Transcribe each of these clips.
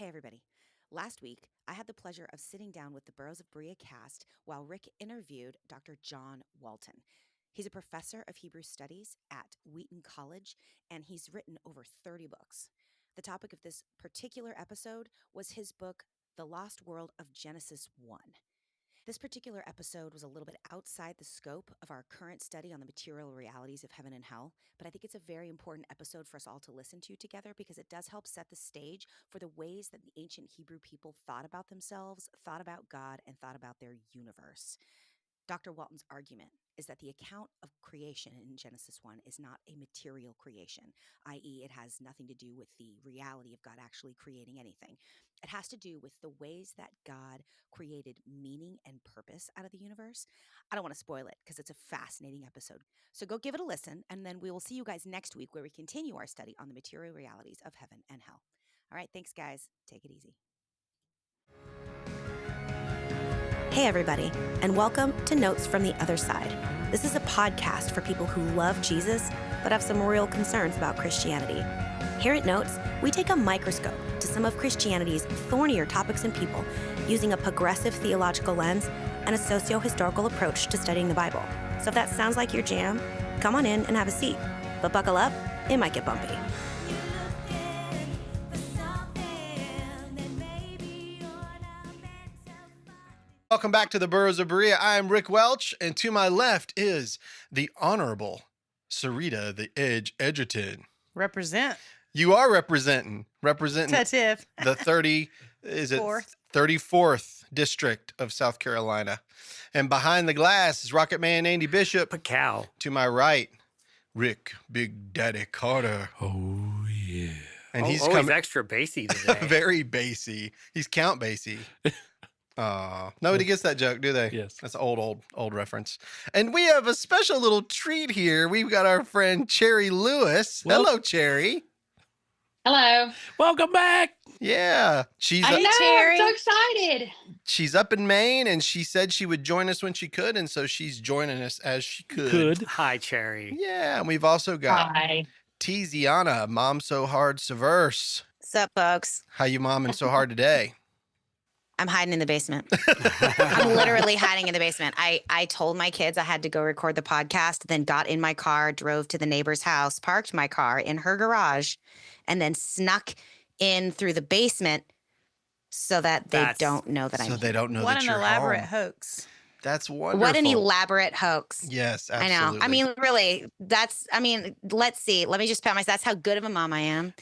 Hey, everybody. Last week, I had the pleasure of sitting down with the Burros of Berea cast while Rick interviewed Dr. John Walton. He's a professor of Hebrew studies at Wheaton College, and he's written over 30 books. The topic of this particular episode was his book, The Lost World of Genesis 1. This particular episode was a little bit outside the scope of our current study on the material realities of heaven and hell, but I think it's a very important episode for us all to listen to together because it does help set the stage for the ways that the ancient Hebrew people thought about themselves, thought about God, and thought about their universe. Dr. Walton's argument is that the account of creation in Genesis 1 is not a material creation, i.e., it has nothing to do with the reality of God actually creating anything. It has to do with the ways that God created meaning and purpose out of the universe. I don't want to spoil it because it's a fascinating episode. So go give it a listen, and then we will see you guys next week where we continue our study on the material realities of heaven and hell. All right, thanks, guys. Take it easy. Hey, everybody, and welcome to Notes from the Other Side. This is a podcast for people who love Jesus but have some real concerns about Christianity. Here at Notes, we take a microscope to some of Christianity's thornier topics and people using a progressive theological lens and a socio-historical approach to studying the Bible. So if that sounds like your jam, come on in and have a seat. But buckle up, it might get bumpy. Welcome back to the Burros of Berea. I am Rick Welch, and to my left is the Honorable Sarita, the Edge Edgerton. Represent. You are representing Tatif. the 34th District of South Carolina. And behind the glass is Rocket Man Andy Bishop. Pacow. To my right, Rick Big Daddy Carter. Oh, yeah. And he's he's extra bassy today. very bassy. He's Count Basie. Nobody gets that joke, do they? Yes. That's an old reference. And we have a special little treat here. We've got our friend Cherry Lewis. Hello, Cherry. Hello. Welcome back. Yeah. I know, Cherry. I'm so excited. She's up in Maine, and she said she would join us when she could, and so she's joining us as she could. Hi, Cherry. Yeah, and we've also got Hi. Tiziana, Mom So Hard Severse. Sup, folks? How you momming so hard today? I'm hiding in the basement. I'm literally hiding in the basement. I told my kids I had to go record the podcast, then got in my car, drove to the neighbor's house, parked my car in her garage, and then snuck in through the basement so that they don't know that I'm So here. they don't know What that an you're elaborate home. hoax. That's wonderful. What an elaborate hoax. Yes, I absolutely. know. I mean, really, let's see. Let me just pat myself. That's how good of a mom I am.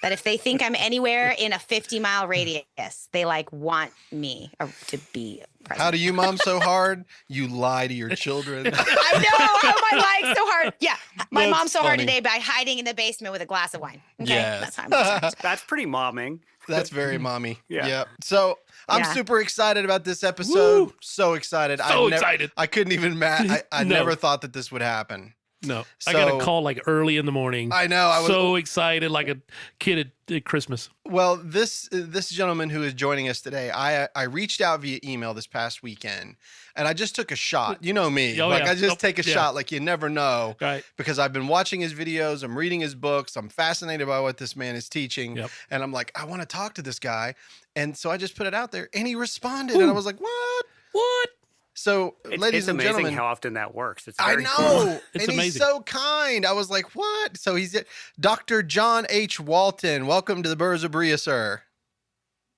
That if they think I'm anywhere in a 50-mile radius, they want me to be present. How do you mom so hard? You lie to your children. I know. How am I lying so hard? Yeah. My That's mom's so hard funny. today by hiding in the basement with a glass of wine. Okay. Yes. That's how I'm concerned. That's pretty momming. That's very mommy. Yeah. Yep. So I'm Yeah. super excited about this episode. Woo! So excited. Excited. I couldn't even I No. never thought that this would happen. No, I got So- a call early in the morning. I know. I was so excited, like a kid at Christmas. Well, this gentleman who is joining us today, I reached out via email this past weekend, and I just took a shot. You know me. Oh, yeah. I just Nope. take a Yeah. shot like you never know. Right. Because I've been watching his videos, I'm reading his books, I'm fascinated by what this man is teaching, Yep. and I'm like, I want to talk to this guy. And so I just put it out there, and he responded, and I was like, what? What? So, ladies It's and amazing gentlemen, how often that works. It's I very know, cool. It's and he's amazing. so kind. I was like, "What?" So he's Dr. John H. Walton. Welcome to the Burros of Berea, sir.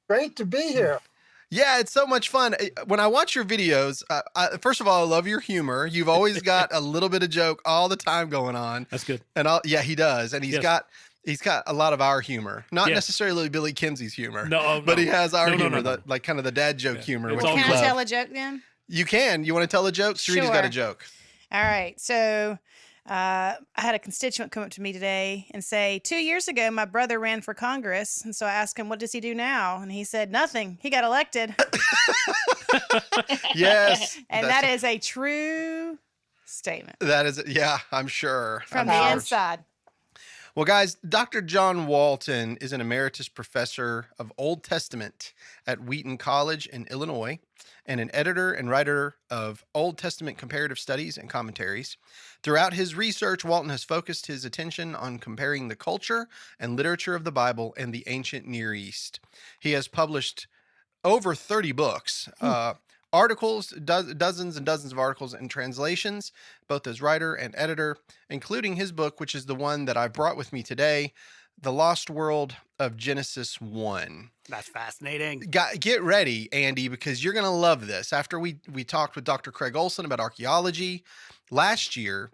Great to be here. Yeah, it's so much fun. When I watch your videos, first of all, I love your humor. You've always got a little bit of joke all the time going on, That's good. and he does, and he's Yes. got a lot of our humor, not Yes. necessarily Billy Kinsey's humor, No, but he has our No, no, humor, no. like kind of the dad joke Yeah. humor. It's which all we Can I love. tell a joke then? You can. You want to tell a joke? Sarita's got a Sure. joke. All right. So I had a constituent come up to me today and say, 2 years ago, my brother ran for Congress. And so I asked him, what does he do now? And he said, nothing. He got elected. Yes, And that's- that is a true statement that is. Yeah, I'm sure. from I'm the sure. inside. Well, guys, Dr. John Walton is an emeritus professor of Old Testament at Wheaton College in Illinois and an editor and writer of Old Testament comparative studies and commentaries. Throughout his research, Walton has focused his attention on comparing the culture and literature of the Bible and the ancient Near East. He has published over 30 books, articles, dozens and dozens of articles and translations, both as writer and editor, including his book, which is the one that I brought with me today, The Lost World of Genesis 1. That's fascinating. Get ready, Andy, because you're going to love this. After we talked with Dr. Craig Olson about archaeology last year,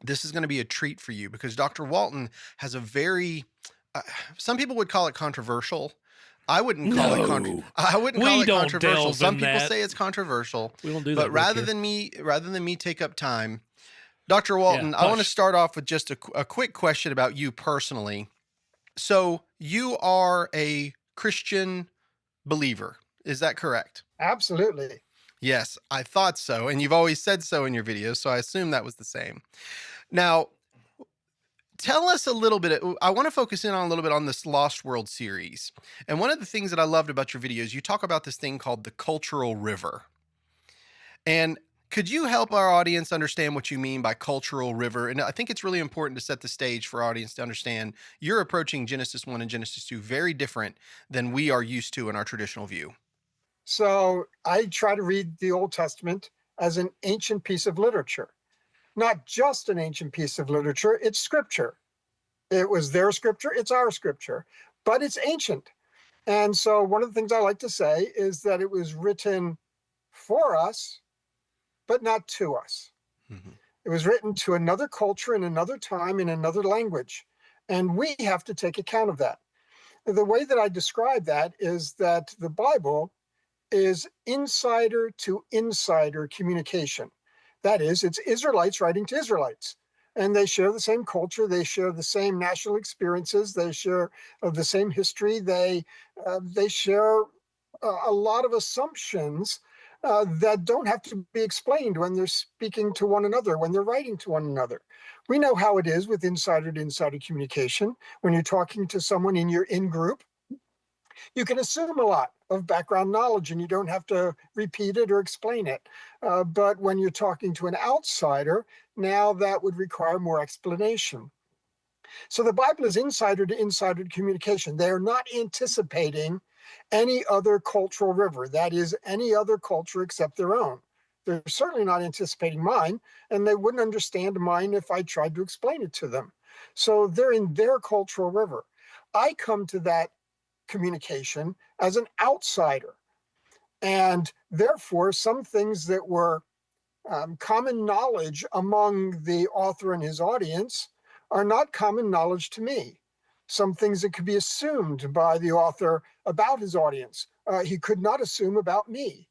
this is going to be a treat for you because Dr. Walton has a very, some people would call it controversial. I wouldn't call it controversial. Some people say it's controversial. We don't do that. But rather than me take up time, Dr. Walton, I want to start off with just a quick question about you personally. So you are a Christian believer. Is that correct? Absolutely. Yes, I thought so. And you've always said so in your videos, so I assume that was the same. Now, tell us a little bit. I want to focus in on a little bit on this Lost World series. And one of the things that I loved about your videos, you talk about this thing called the cultural river. And could you help our audience understand what you mean by cultural river? And I think it's really important to set the stage for our audience to understand you're approaching Genesis 1 and Genesis 2 very different than we are used to in our traditional view. So I try to read the Old Testament as an ancient piece of literature. Not just an ancient piece of literature, it's scripture. It was their scripture, it's our scripture, but it's ancient. And so one of the things I like to say is that it was written for us, but not to us. Mm-hmm. It was written to another culture in another time in another language. And we have to take account of that. The way that I describe that is that the Bible is insider to insider communication. That is, it's Israelites writing to Israelites, and they share the same culture. They share the same national experiences. They share the same history. They share a lot of assumptions that don't have to be explained when they're speaking to one another, when they're writing to one another. We know how it is with insider to insider communication. When you're talking to someone in your in-group, you can assume a lot of background knowledge and you don't have to repeat it or explain it. But when you're talking to an outsider, now that would require more explanation. So the Bible is insider to insider communication. They are not anticipating any other cultural river, that is, any other culture except their own. They're certainly not anticipating mine, and they wouldn't understand mine if I tried to explain it to them. So they're in their cultural river. I come to that communication as an outsider. And therefore, some things that were common knowledge among the author and his audience are not common knowledge to me. Some things that could be assumed by the author about his audience, he could not assume about me.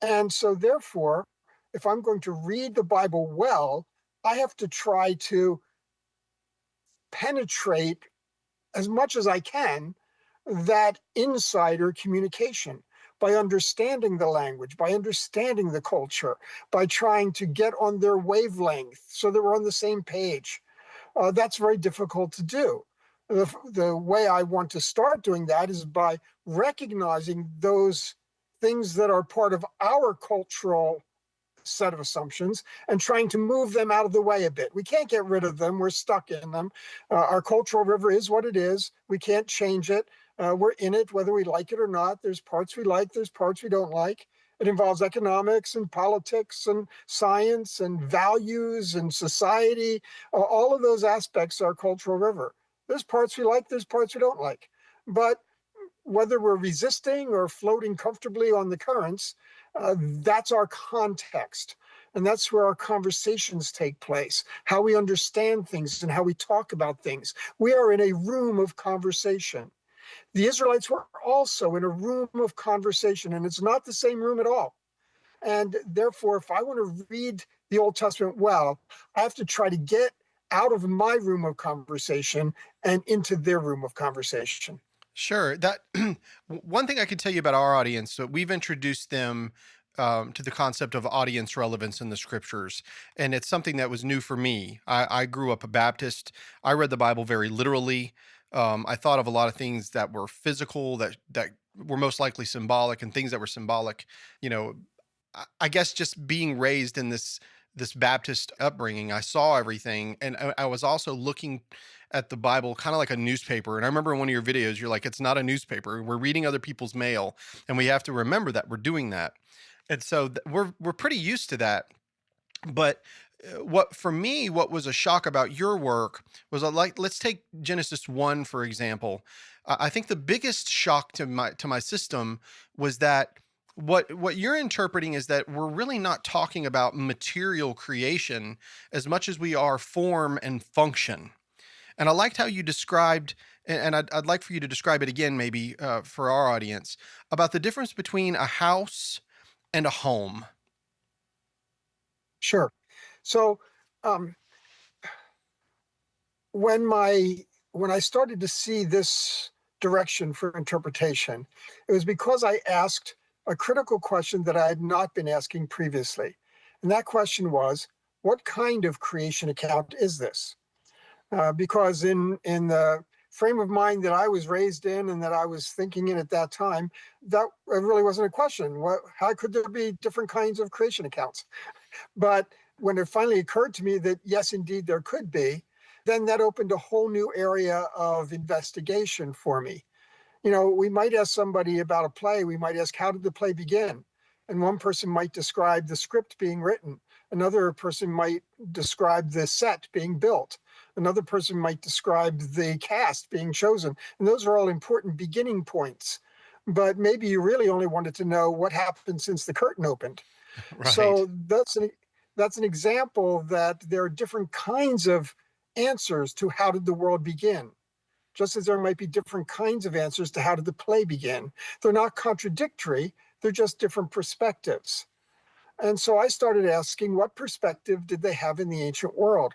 And so therefore, if I'm going to read the Bible well, I have to try to penetrate as much as I can that insider communication by understanding the language, by understanding the culture, by trying to get on their wavelength so that we're on the same page. That's very difficult to do. The way I want to start doing that is by recognizing those things that are part of our cultural set of assumptions and trying to move them out of the way a bit. We can't get rid of them. We're stuck in them. Our cultural river is what it is. We can't change it. We're in it whether we like it or not. There's parts we like, there's parts we don't like. It involves economics and politics and science and values and society. All of those aspects are cultural river. There's parts we like, there's parts we don't like. But whether we're resisting or floating comfortably on the currents, that's our context. And that's where our conversations take place, how we understand things and how we talk about things. We are in a room of conversation. The Israelites were also in a room of conversation, and it's not the same room at all. And therefore, if I want to read the Old Testament well, I have to try to get out of my room of conversation and into their room of conversation. Sure. That one thing I can tell you about our audience, so we've introduced them to the concept of audience relevance in the scriptures. And it's something that was new for me. I grew up a Baptist. I read the Bible very literally. I thought of a lot of things that were physical, that were most likely symbolic, and things that were symbolic. You know, I guess just being raised in this Baptist upbringing, I saw everything, and I was also looking at the Bible kind of like a newspaper. And I remember in one of your videos, you're like, "It's not a newspaper. We're reading other people's mail, and we have to remember that we're doing that." And so we're pretty used to that. But what for me, what was a shock about your work was like, let's take Genesis 1 for example. I think the biggest shock to my system was that what you're interpreting is that we're really not talking about material creation as much as we are form and function. And I liked how you described, and I'd like for you to describe it again, maybe for our audience, about the difference between a house and a home. Sure. So um, when I started to see this direction for interpretation, it was because I asked a critical question that I had not been asking previously. And that question was, what kind of creation account is this? Because in the frame of mind that I was raised in and that I was thinking in at that time, that really wasn't a question. How could there be different kinds of creation accounts? But when it finally occurred to me that yes, indeed, there could be, then that opened a whole new area of investigation for me. You know, we might ask somebody about a play. We might ask, how did the play begin? And one person might describe the script being written. Another person might describe the set being built. Another person might describe the cast being chosen. And those are all important beginning points. But maybe you really only wanted to know what happened since the curtain opened. Right. So that's an example that there are different kinds of answers to how did the world begin. Just as there might be different kinds of answers to how did the play begin. They're not contradictory, they're just different perspectives. And so I started asking, what perspective did they have in the ancient world?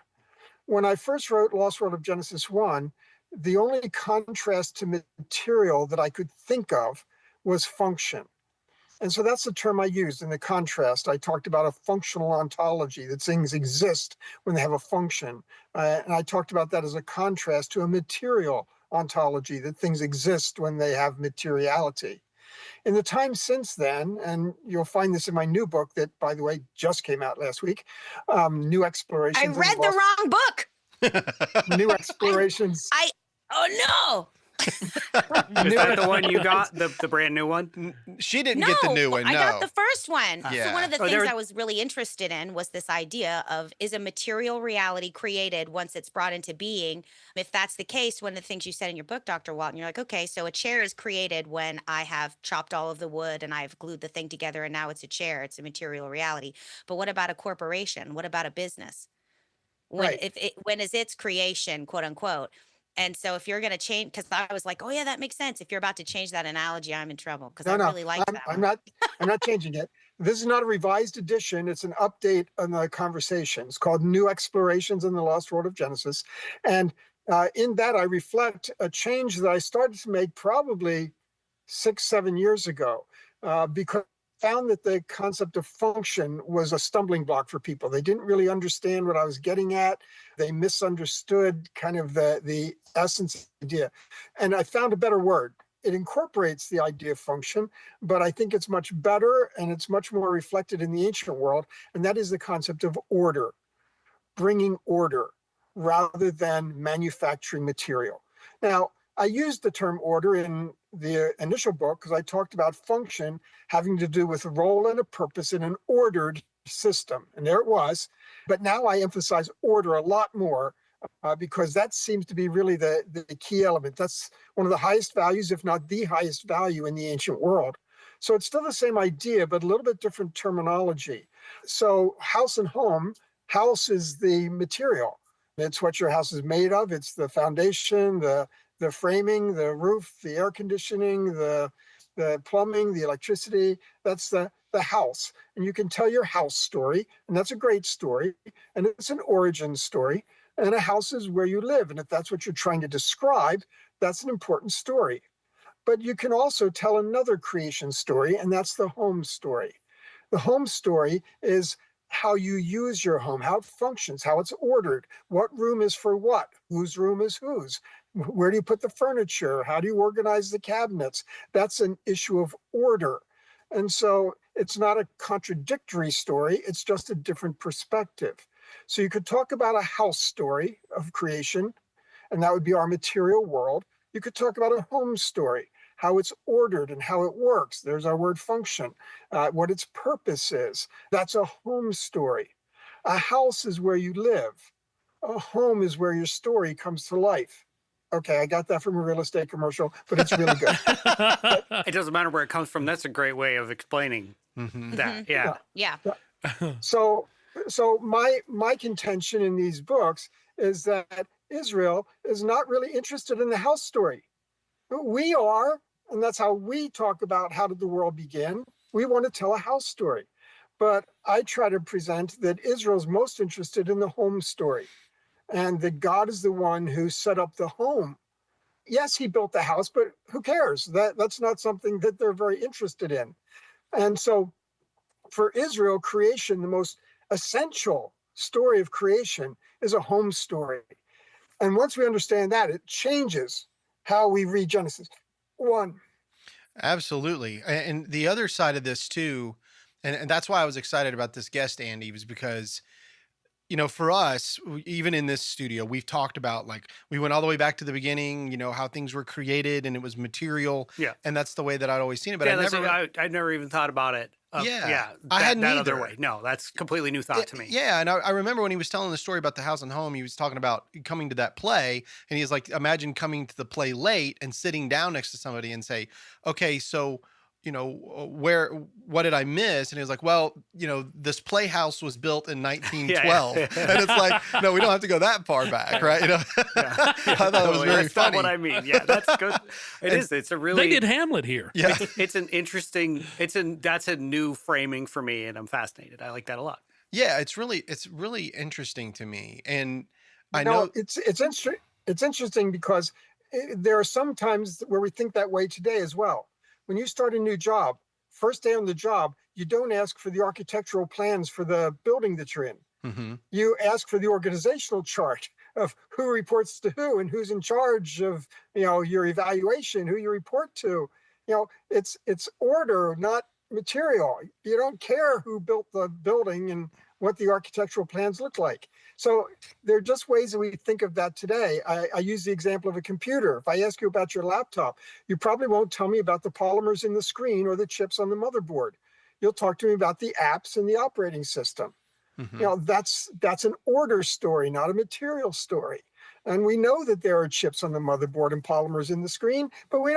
When I first wrote Lost World of Genesis 1, the only contrast to material that I could think of was function. And so that's the term I used in the contrast. I talked about a functional ontology, that things exist when they have a function. And I talked about that as a contrast to a material ontology, that things exist when they have materiality. In the time since then, and you'll find this in my new book that, by the way, just came out last week, New Explorations. I read the wrong book. New Explorations. Oh no. Is that the one you got? The brand new one? She didn't get the new one. I no. got the first one. Yeah. So one of the Oh, things there- I was really interested in was this idea of, is a material reality created once it's brought into being? If that's the case, one of the things you said in your book, Dr. Walton, you're like, okay, so a chair is created when I have chopped all of the wood and I've glued the thing together and now it's a chair. It's a material reality. But what about a corporation? What about a business? When Right. when is its creation, quote unquote? And so if you're going to change, because I was like, oh yeah, that makes sense. If you're about to change that analogy, I'm in trouble because I really like that I'm one. I'm not changing it. This is not a revised edition. It's an update on the conversation. It's called New Explorations in the Lost World of Genesis. And in that, I reflect a change that I started to make probably 6-7 years ago, because I found that the concept of function was a stumbling block for people. They didn't really understand what I was getting at. They misunderstood kind of the essence of the idea. And I found a better word. It incorporates the idea of function, but I think it's much better and it's much more reflected in the ancient world. And that is the concept of order, bringing order rather than manufacturing material. Now, I used the term order in the initial book because I talked about function having to do with a role and a purpose in an ordered system. And there it was. But now I emphasize order a lot more because that seems to be really the key element. That's one of the highest values, if not the highest value in the ancient world. So it's still the same idea, but a little bit different terminology. So house and home, house is the material. It's what your house is made of. It's the foundation, the framing, the roof, the air conditioning, the plumbing, the electricity. That's the house. And you can tell your house story, and that's a great story. And it's an origin story. And a house is where you live. And if that's what you're trying to describe, that's an important story. But you can also tell another creation story, and that's the home story. The home story is how you use your home, how it functions, how it's ordered, what room is for what, whose room is whose, where do you put the furniture, how do you organize the cabinets. That's an issue of order. And so it's not a contradictory story, it's just a different perspective. So you could talk about a house story of creation, and that would be our material world. You could talk about a home story, how it's ordered and how it works. There's our word function, what its purpose is. That's a home story. A house is where you live. A home is where your story comes to life. Okay, I got that from a real estate commercial, but it's really good. It doesn't matter where it comes from. That's a great way of explaining that. Yeah. Yeah. So my contention in these books is that Israel is not really interested in the house story. We are, and that's how we talk about how did the world begin. We want to tell a house story. But I try to present that Israel's most interested in the home story, and that God is the one who set up the home. Yes, he built the house, but who cares? That's not something that they're very interested in. And so for Israel, creation, the most essential story of creation is a home story. And once we understand that, it changes how we read Genesis 1. Absolutely. And the other side of this too, and that's why I was excited about this guest, Andy, was because, for us, even in this studio, we've talked about, like, we went all the way back to the beginning, how things were created and it was material. Yeah. And that's the way that I'd always seen it. But I never even thought about it. I hadn't that either. other way. No, that's completely new thought to me. Yeah, and I remember when he was telling the story about the house and home, he was talking about coming to that play, and he's like, imagine coming to the play late and sitting down next to somebody and say, okay, so, what did I miss? And he was like, well, this playhouse was built in 1912. Yeah. And it's like, no, we don't have to go that far back, right? I thought it was very That's funny. not what I mean. Yeah, that's good. It is. It's a really. They did Hamlet here. Yeah. It's an interesting. That's a new framing for me, and I'm fascinated. I like that a lot. Yeah, it's really interesting to me. And I know it's interesting because there are some times where we think that way today as well. When you start a new job, first day on the job, you don't ask for the architectural plans for the building that you're in. Mm-hmm. You ask for the organizational chart of who reports to who and who's in charge of, your evaluation, who you report to. It's order, not material. You don't care who built the building and what the architectural plans look like. So there are just ways that we think of that today. I use the example of a computer. If I ask you about your laptop, you probably won't tell me about the polymers in the screen or the chips on the motherboard. You'll talk to me about the apps and the operating system. Mm-hmm. That's an order story, not a material story. And we know that there are chips on the motherboard and polymers in the screen, but we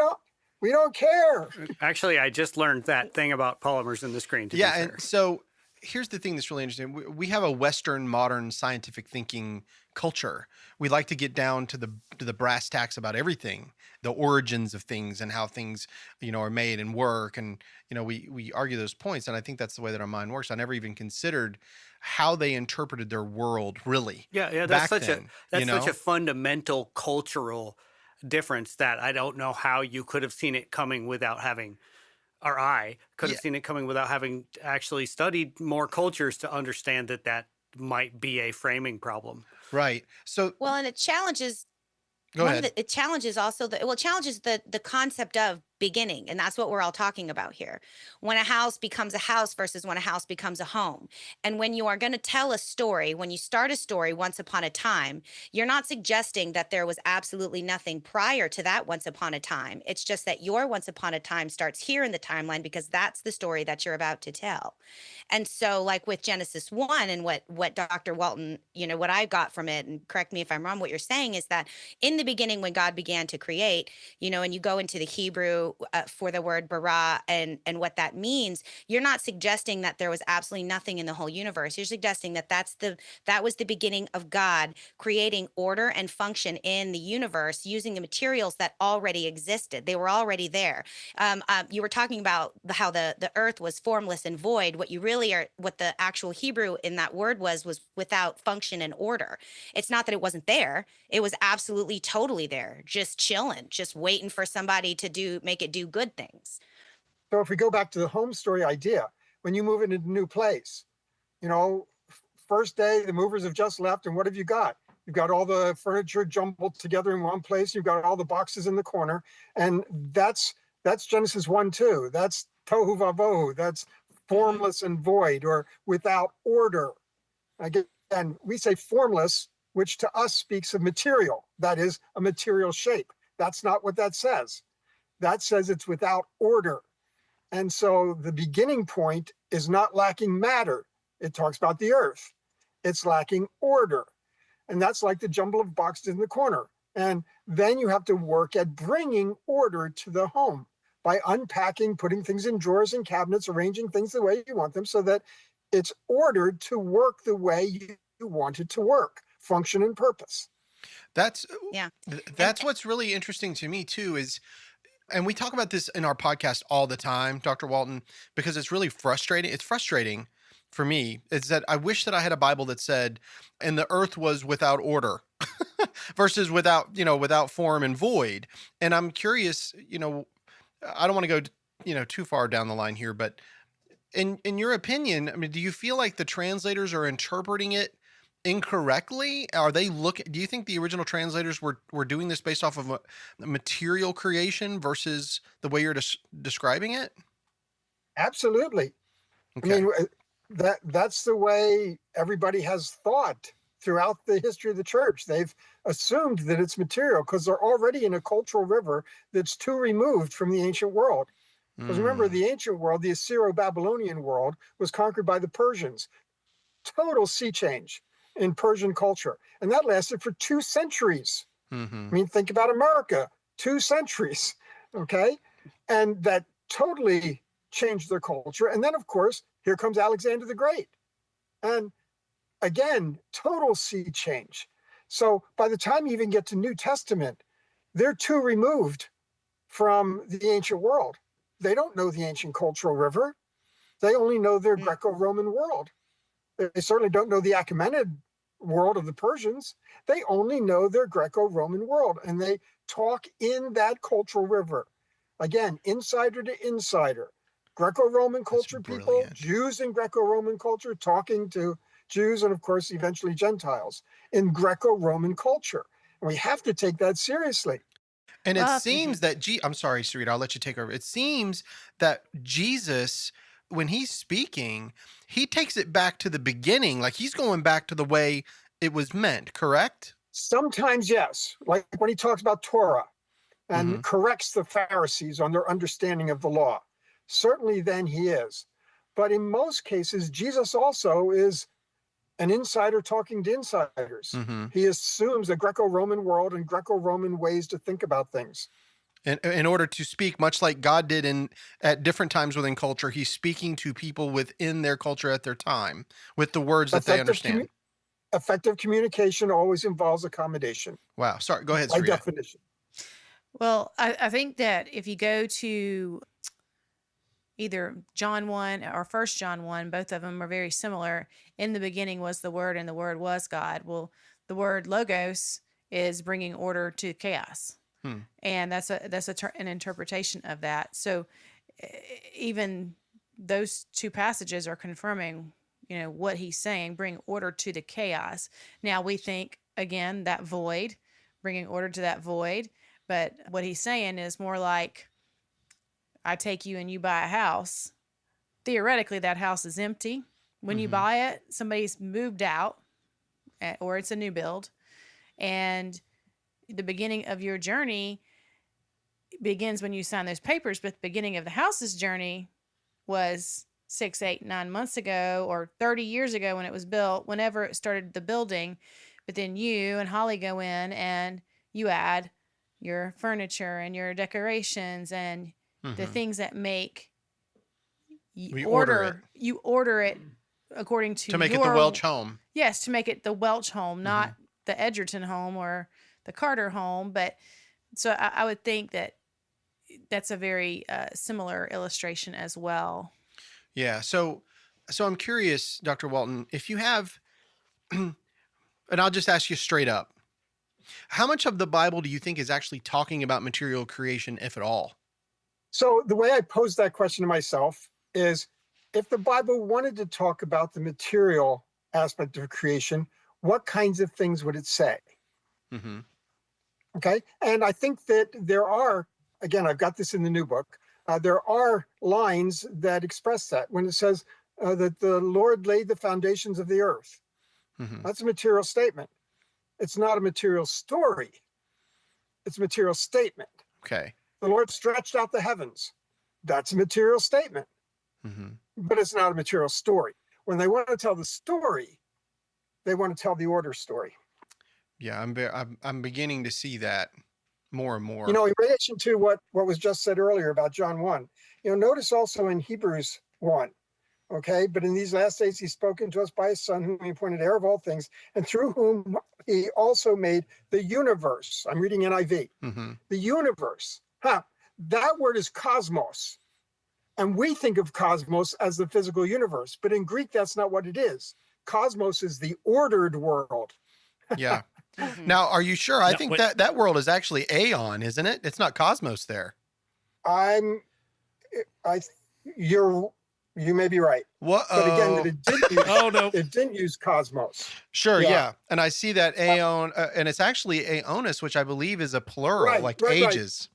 don't care. Actually, I just learned that thing about polymers in the screen. To be fair. And so here's the thing that's really interesting. We have a Western modern scientific thinking culture. We like to get down to the brass tacks about everything, the origins of things and how things, are made and work. And, we argue those points. And I think that's the way that our mind works. I never even considered how they interpreted their world, really. Yeah. That's such a fundamental cultural difference that I don't know how you could have seen it coming without having. Or I could have seen it coming without having actually studied more cultures to understand that might be a framing problem. Right. So, Well, and it challenges. Go ahead. It challenges also it challenges the concept of beginning, and that's what we're all talking about here. When a house becomes a house versus when a house becomes a home. And when you are going to tell a story, when you start a story once upon a time, you're not suggesting that there was absolutely nothing prior to that once upon a time. It's just that your once upon a time starts here in the timeline because that's the story that you're about to tell. And so, like with Genesis 1 and what Dr. Walton, what I got from it, and correct me if I'm wrong, what you're saying is that in the beginning when God began to create, and you go into the Hebrew for the word bara and what that means, you're not suggesting that there was absolutely nothing in the whole universe. You're suggesting that that was the beginning of God creating order and function in the universe using the materials that already existed. They were already there. You were talking about how the earth was formless and void. What the actual Hebrew in that word was without function and order. It's not that it wasn't there. It was absolutely totally there, just chilling, just waiting for somebody to make it do good things. So if we go back to the home story idea, when you move into a new place. You know, first day, the movers have just left, and what have you got? You've got all the furniture jumbled together in one place. You've got all the boxes in the corner. And that's Genesis 1-2. That's tohu vavohu. That's formless and void, or without order. Again, we say formless, which to us speaks of material. That is a material shape. That's not what that says. That says it's without order. And so the beginning point is not lacking matter. It talks about the earth. It's lacking order. And that's like the jumble of boxes in the corner. And then you have to work at bringing order to the home by unpacking, putting things in drawers and cabinets, arranging things the way you want them so that it's ordered to work the way you want it to work, function and purpose. That's Yeah. That's what's really interesting to me too is, and we talk about this in our podcast all the time, Dr. Walton, because it's really frustrating. It's frustrating for me is that I wish that I had a Bible that said, and the earth was without order versus without form and void. And I'm curious, I don't want to go, too far down the line here, but in your opinion, I mean, do you feel like the translators are interpreting it incorrectly? Do you think the original translators were doing this based off of a material creation versus the way you're describing it? Absolutely. Okay. I mean, that's the way everybody has thought throughout the history of the church. They've assumed that it's material because they're already in a cultural river that's too removed from the ancient world. Because remember, the ancient world, the Assyro-Babylonian world, was conquered by the Persians. Total sea change in Persian culture. And that lasted for 2 centuries. Mm-hmm. I mean, think about America, 2 centuries, okay? And that totally changed their culture. And then, of course, here comes Alexander the Great. And again, total sea change. So by the time you even get to New Testament, they're too removed from the ancient world. They don't know the ancient cultural river. They only know their Greco-Roman world. They certainly don't know the Achaemenid world of the Persians. They only know their Greco-Roman world, and they talk in that cultural river. Again, insider to insider. Greco-Roman culture people, Jews in Greco-Roman culture talking to Jews, and of course, eventually Gentiles in Greco-Roman culture. And we have to take that seriously. And it seems that I'm sorry, Sarita, I'll let you take over. It seems that Jesus, when he's speaking, he takes it back to the beginning, like he's going back to the way it was meant, correct? Sometimes, yes. Like when he talks about Torah and corrects the Pharisees on their understanding of the law. Certainly then he is. But in most cases, Jesus also is an insider talking to insiders. He assumes a Greco-Roman world and Greco-Roman ways to think about things. In order to speak, much like God did at different times within culture, he's speaking to people within their culture at their time with the words that they understand. Effective communication always involves accommodation. Wow. Sorry. Go ahead, By Sarita. definition. Well, I think that if you go to either John 1 or 1 John 1, both of them are very similar. In the beginning was the Word, and the Word was God. Well, the word logos is bringing order to chaos. And that's an interpretation of that. So even those two passages are confirming, what he's saying, bring order to the chaos. Now we think, again, that void, bringing order to that void. But what he's saying is more like, I take you and you buy a house. Theoretically, that house is empty. When you buy it, somebody's moved out, or it's a new build. And the beginning of your journey begins when you sign those papers, but the beginning of the house's journey was 6, 8, 9 months ago, or 30 years ago when it was built, whenever it started the building. But then you and Holly go in and you add your furniture and your decorations and the things that make you order it according to make it the Welch home. Yes, to make it the Welch home, not the Edgerton home or the Carter home. But so I would think that that's a very similar illustration as well. Yeah. So I'm curious, Dr. Walton, if you have, and I'll just ask you straight up, how much of the Bible do you think is actually talking about material creation, if at all? So the way I pose that question to myself is if the Bible wanted to talk about the material aspect of creation, what kinds of things would it say? Mm-hmm. Okay. And I think that there are, again, I've got this in the new book, there are lines that express that when it says that the Lord laid the foundations of the earth. Mm-hmm. That's a material statement. It's not a material story. It's a material statement. Okay. The Lord stretched out the heavens. That's a material statement, Mm-hmm. but it's not a material story. When they want to tell the story, they want to tell the order story. Yeah, I'm beginning to see that more and more. In relation to what was just said earlier about John 1, notice also in Hebrews 1, okay, but in these last days he's spoken to us by his son, whom he appointed heir of all things, and through whom he also made the universe. I'm reading NIV. Mm-hmm. The universe. That word is cosmos. And we think of cosmos as the physical universe, but in Greek, that's not what it is. Cosmos is the ordered world. Yeah. Mhm. Now, are you sure? I Now, think wait. that world is actually Aeon, isn't it? It's not Cosmos there. You may be right. What? But again, that Oh no. it didn't use cosmos. Sure, Yeah. yeah. And I see that Aeon, and it's actually Aeonus, which I believe is a plural, Right, like right. ages.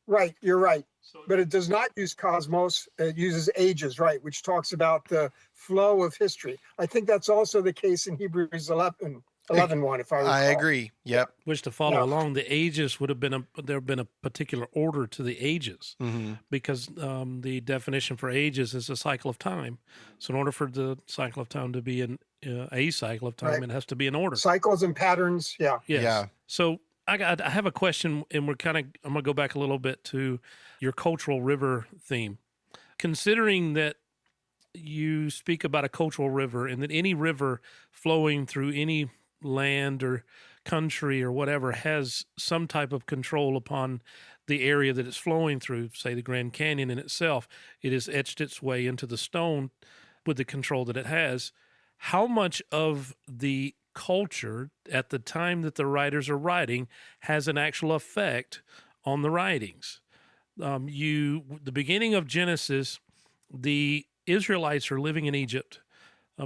Right, you're right. But it does not use cosmos. It uses ages, right, which talks about the flow of history. I think that's also the case in Hebrews 11:1, if I recall. I agree. Yep. Which to follow Yeah. along, the ages would have been there have been a particular order to the ages Mm-hmm. because the definition for ages is a cycle of time. So in order for the cycle of time to be a cycle of time, Right. it has to be in order. Cycles and patterns, yeah. Yes. Yeah. So I have a question, and I'm going to go back a little bit to your cultural river theme. Considering that you speak about a cultural river and that any river flowing through any land or country or whatever has some type of control upon the area that it's flowing through, say the Grand Canyon in itself, it has etched its way into the stone with the control that it has. How much of the culture at the time that the writers are writing has an actual effect on the writings? The beginning of Genesis, the Israelites are living in Egypt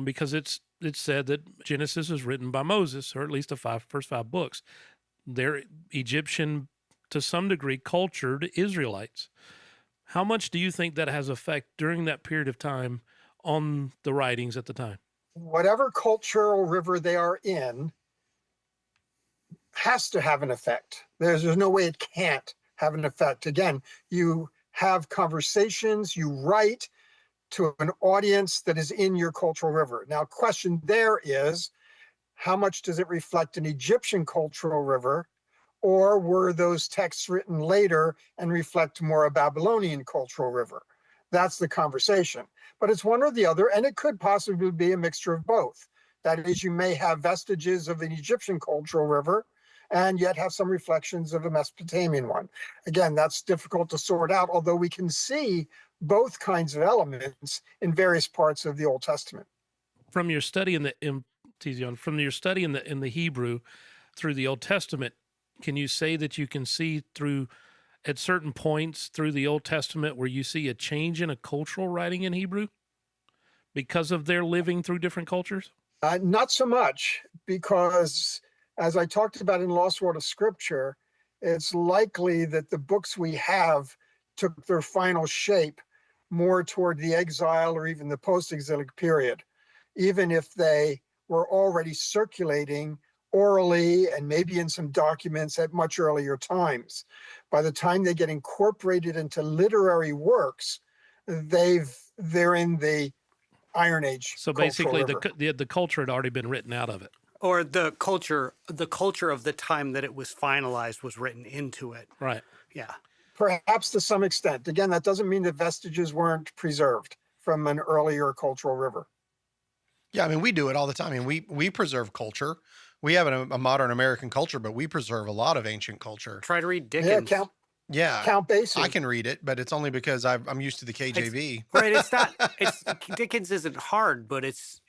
because it's said that Genesis is written by Moses, or at least the first five books. They're Egyptian, to some degree, cultured Israelites. How much do you think that has effect during that period of time on the writings at the time? Whatever cultural river they are in has to have an effect. There's no way it can't have an effect. Again, you have conversations, you write to an audience that is in your cultural river. Now, question there is, how much does it reflect an Egyptian cultural river, or were those texts written later and reflect more a Babylonian cultural river? That's the conversation. But it's one or the other, and it could possibly be a mixture of both. That is, you may have vestiges of an Egyptian cultural river and yet have some reflections of a Mesopotamian one. Again, that's difficult to sort out, although we can see both kinds of elements in various parts of the Old Testament. From your study in the Hebrew through the Old Testament, can you say that you can see at certain points through the Old Testament where you see a change in a cultural writing in Hebrew because of their living through different cultures? Not so much, because as I talked about in Lost World of Scripture, it's likely that the books we have took their final shape more toward the exile or even the post-exilic period, even if they were already circulating orally and maybe in some documents at much earlier times. By the time they get incorporated into literary works, they're in the Iron Age. So basically, the culture had already been written out of it. Or the culture of the time that it was finalized was written into it. Right. Yeah. Perhaps to some extent. Again, that doesn't mean that vestiges weren't preserved from an earlier cultural river. Yeah, I mean, we do it all the time. I mean, we preserve culture. We have a modern American culture, but we preserve a lot of ancient culture. Try to read Dickens. Count Basie. I can read it, but it's only because I'm used to the KJV. Right. It's not. Dickens isn't hard, but it's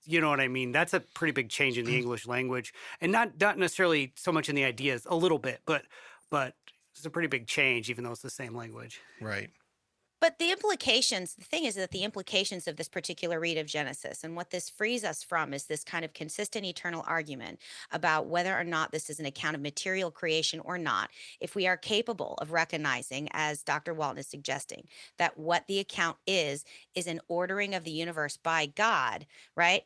you know what I mean. That's a pretty big change in the English language, and not necessarily so much in the ideas. A little bit, but it's a pretty big change, even though it's the same language. Right. But the thing is that the implications of this particular read of Genesis and what this frees us from is this kind of consistent eternal argument about whether or not this is an account of material creation or not. If we are capable of recognizing, as Dr. Walton is suggesting, that what the account is an ordering of the universe by God, right?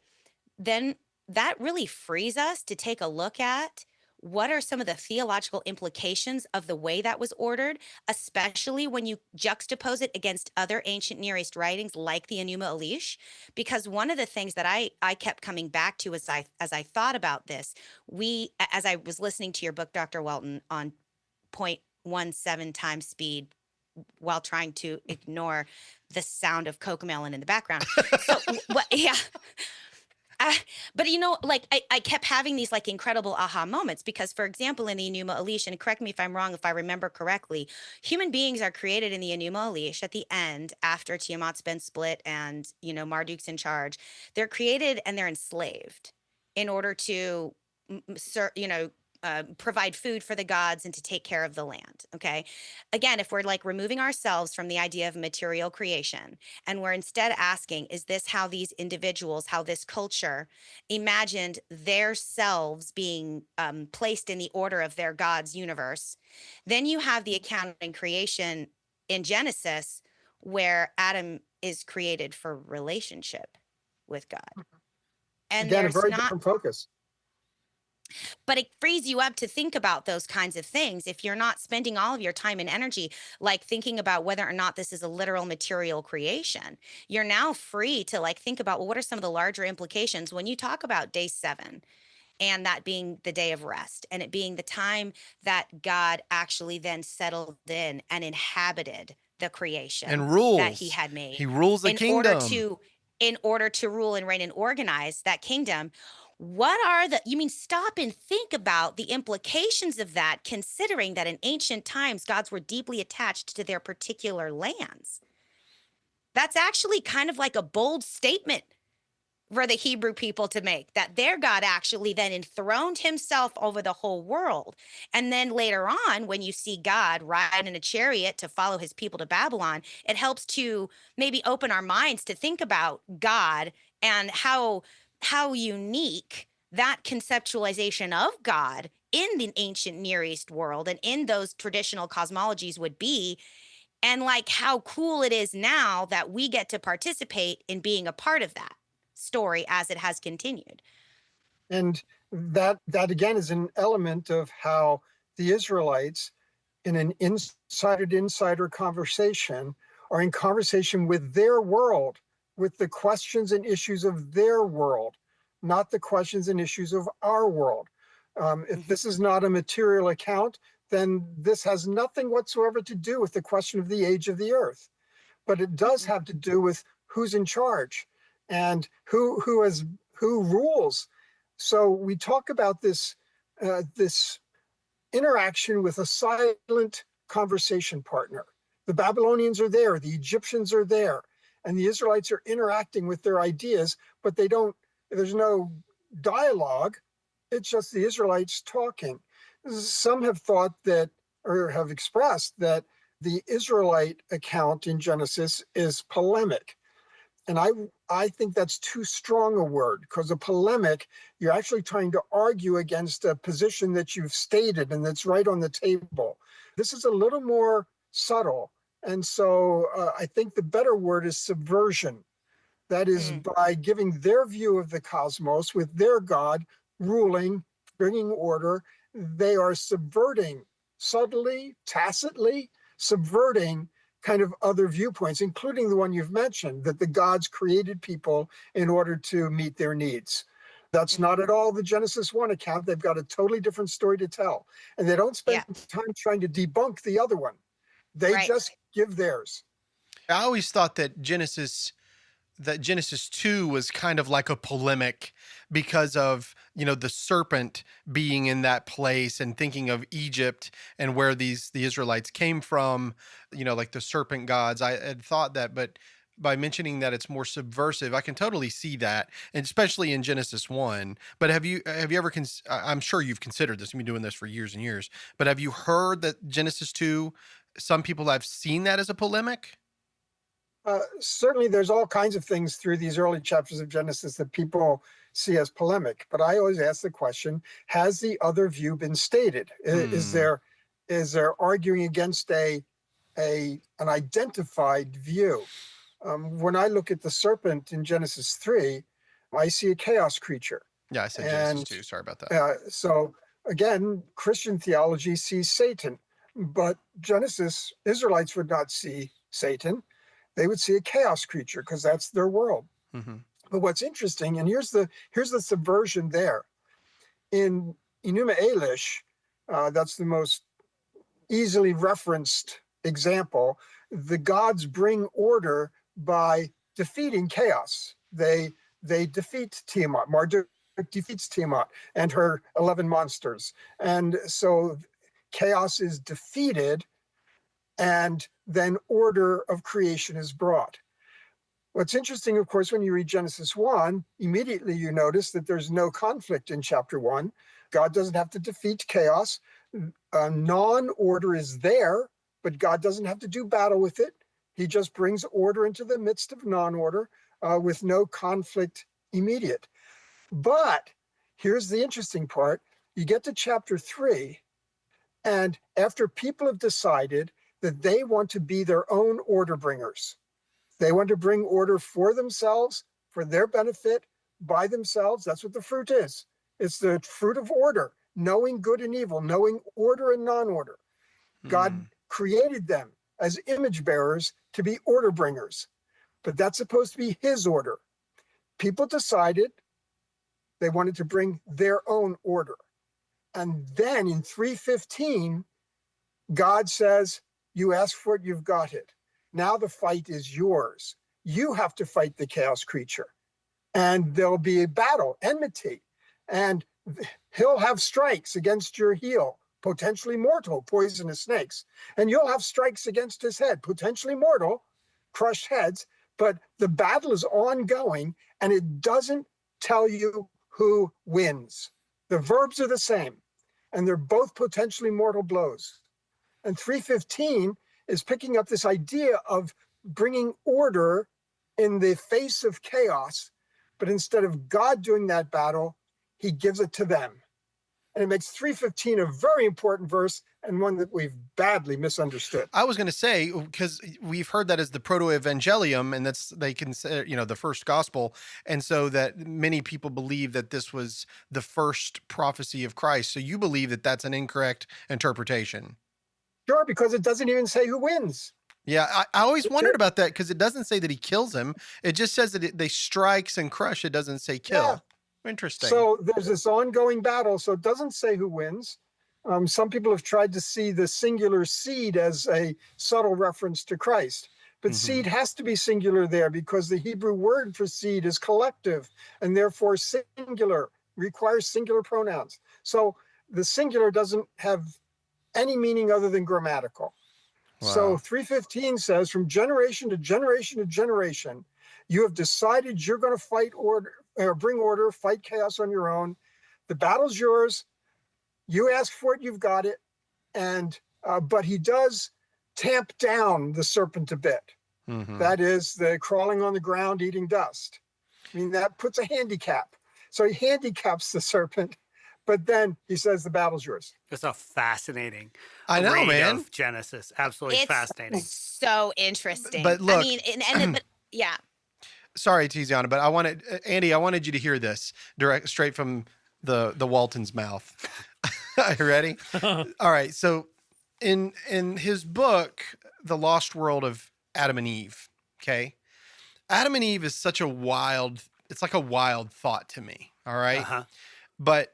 Then that really frees us to take a look at what are some of the theological implications of the way that was ordered, especially when you juxtapose it against other ancient Near East writings like the Enuma Elish. Because one of the things that I kept coming back to as I thought about this, as I was listening to your book, Dr. Welton, on 0.17 times speed while trying to ignore the sound of Cocomelon in the background. So, yeah. But I kept having these like incredible aha moments because, for example, in the Enuma Elish, and correct me if I'm wrong, if I remember correctly, human beings are created in the Enuma Elish at the end after Tiamat's been split and Marduk's in charge. They're created and they're enslaved in order to, provide food for the gods and to take care of the land. Okay. Again, if we're like removing ourselves from the idea of material creation and we're instead asking, is this how these individuals, how this culture imagined their selves being placed in the order of their God's universe? Then you have the account in creation in Genesis where Adam is created for relationship with God. And Again, a there's very not, different focus. but it frees you up to think about those kinds of things if you're not spending all of your time and energy like thinking about whether or not this is a literal material creation. You're now free to like think about, well, what are some of the larger implications when you talk about day 7 and that being the day of rest and it being the time that God actually then settled in and inhabited the creation And that he rules. had made He rules the in order kingdom. to rule and reign and organize that kingdom. Stop and think about the implications of that, considering that in ancient times, gods were deeply attached to their particular lands. That's actually kind of like a bold statement for the Hebrew people to make, that their God actually then enthroned himself over the whole world. And then later on, when you see God ride in a chariot to follow his people to Babylon, it helps to maybe open our minds to think about God and how unique that conceptualization of God in the ancient Near East world and in those traditional cosmologies would be, and like how cool it is now that we get to participate in being a part of that story as it has continued. And that again is an element of how the Israelites in an insider to insider conversation are in conversation with their world, with the questions and issues of their world, not the questions and issues of our world. If this is not a material account, then this has nothing whatsoever to do with the question of the age of the earth. But it does have to do with who's in charge and who rules. So we talk about this this interaction with a silent conversation partner. The Babylonians are there, the Egyptians are there, and the Israelites are interacting with their ideas, but there's no dialogue. It's just the Israelites talking. Some have thought that, or have expressed that the Israelite account in Genesis is polemic. And I think that's too strong a word, because a polemic, you're actually trying to argue against a position that you've stated and that's right on the table. This is a little more subtle. And so I think the better word is subversion. That is by giving their view of the cosmos with their God ruling, bringing order, they are subverting subtly, tacitly, subverting kind of other viewpoints, including the one you've mentioned, that the gods created people in order to meet their needs. That's not at all the Genesis 1 account. They've got a totally different story to tell. And they don't spend time trying to debunk the other one. They just give theirs. I always thought that Genesis 2 was kind of like a polemic because of, the serpent being in that place and thinking of Egypt and where the Israelites came from, like the serpent gods. I had thought that, but by mentioning that it's more subversive, I can totally see that, and especially in Genesis 1. But have you ever, I'm sure you've considered this, you've been doing this for years and years, but have you heard that Genesis 2, some people have seen that as a polemic? Certainly, there's all kinds of things through these early chapters of Genesis that people see as polemic. But I always ask the question: has the other view been stated? Is there arguing against an identified view? When I look at the serpent in Genesis 3, I see a chaos creature. Yeah, I said Genesis 2. Sorry about that. So again, Christian theology sees Satan, but Genesis Israelites would not see Satan. They would see a chaos creature because that's their world. Mm-hmm. But what's interesting, and here's the subversion there. In Enuma Elish, that's the most easily referenced example. The gods bring order by defeating chaos. They defeat Tiamat. Marduk defeats Tiamat and her 11 monsters. And so chaos is defeated, and then order of creation is brought. What's interesting, of course, when you read Genesis 1, immediately you notice that there's no conflict in chapter 1. God doesn't have to defeat chaos. Non-order is there, but God doesn't have to do battle with it. He just brings order into the midst of non-order with no conflict immediate. But here's the interesting part. You get to chapter 3, and after people have decided that they want to be their own order bringers, they want to bring order for themselves, for their benefit, by themselves. That's what the fruit is. It's the fruit of order, knowing good and evil, knowing order and non-order. God created them as image bearers to be order bringers, but that's supposed to be his order. People decided they wanted to bring their own order. And then in 3:15, God says, you ask for it, you've got it. Now the fight is yours. You have to fight the chaos creature. And there'll be a battle, enmity. And he'll have strikes against your heel, potentially mortal, poisonous snakes. And you'll have strikes against his head, potentially mortal, crushed heads. But the battle is ongoing, and it doesn't tell you who wins. The verbs are the same, and they're both potentially mortal blows. And 3:15 is picking up this idea of bringing order in the face of chaos, but instead of God doing that battle, he gives it to them. And it makes 3:15 a very important verse, and one that we've badly misunderstood. I was going to say, because we've heard that as the proto-evangelium, and that's, they consider, the first gospel. And so that many people believe that this was the first prophecy of Christ. So you believe that that's an incorrect interpretation. Sure, because it doesn't even say who wins. Yeah, I always wondered about that, because it doesn't say that he kills him. It just says that they strikes and crush. It doesn't say kill. Yeah. Interesting. So there's this ongoing battle. So it doesn't say who wins. Some people have tried to see the singular seed as a subtle reference to Christ. But seed has to be singular there because the Hebrew word for seed is collective and therefore singular, requires singular pronouns. So the singular doesn't have any meaning other than grammatical. Wow. So 3:15 says, from generation to generation to generation, you have decided you're going to fight order, or bring order, fight chaos on your own. The battle's yours. You ask for it, you've got it. And but he does tamp down the serpent a bit. That is the crawling on the ground, eating dust. I mean, that puts a handicap. So he handicaps the serpent, but then he says the battle's yours. It's a fascinating read man. Of Genesis. Absolutely fascinating. So interesting. But look, I mean, but yeah. Sorry, Tiziana, but Andy, I wanted you to hear this straight from the Walton's mouth. Are you ready? All right. So in his book, The Lost World of Adam and Eve, okay? Adam and Eve is such a wild thought to me, all right? But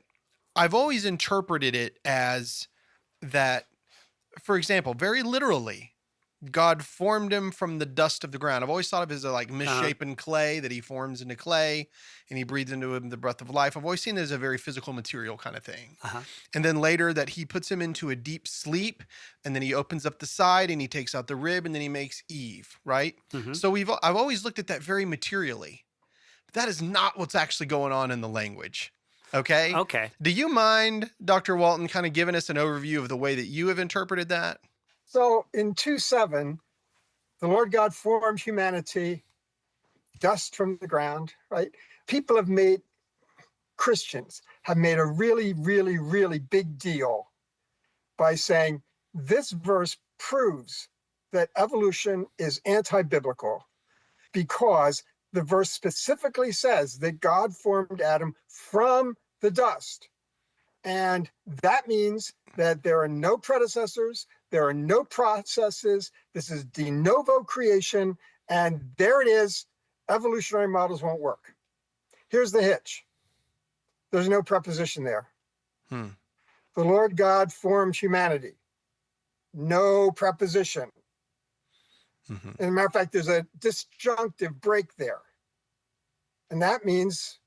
I've always interpreted it as that, for example, very literally, God formed him from the dust of the ground. I've always thought of it as a misshapen clay that he forms into clay and he breathes into him the breath of life. I've always seen it as a very physical material kind of thing. And then later that he puts him into a deep sleep and then he opens up the side and he takes out the rib and then he makes Eve, right? So I've always looked at that very materially. But that is not what's actually going on in the language. Okay? Okay. Do you mind, Dr. Walton, kind of giving us an overview of the way that you have interpreted that? So in 2:7, the Lord God formed humanity, dust from the ground, right? People have made, Christians have made a really, really, really big deal by saying this verse proves that evolution is anti-biblical because the verse specifically says that God formed Adam from the dust. And that means that there are no predecessors, there are no processes. This is de novo creation. And there it is. Evolutionary models won't work. Here's the hitch. There's no preposition there. Hmm. The Lord God formed humanity. No preposition. Mm-hmm. As a matter of fact, there's a disjunctive break there. And that means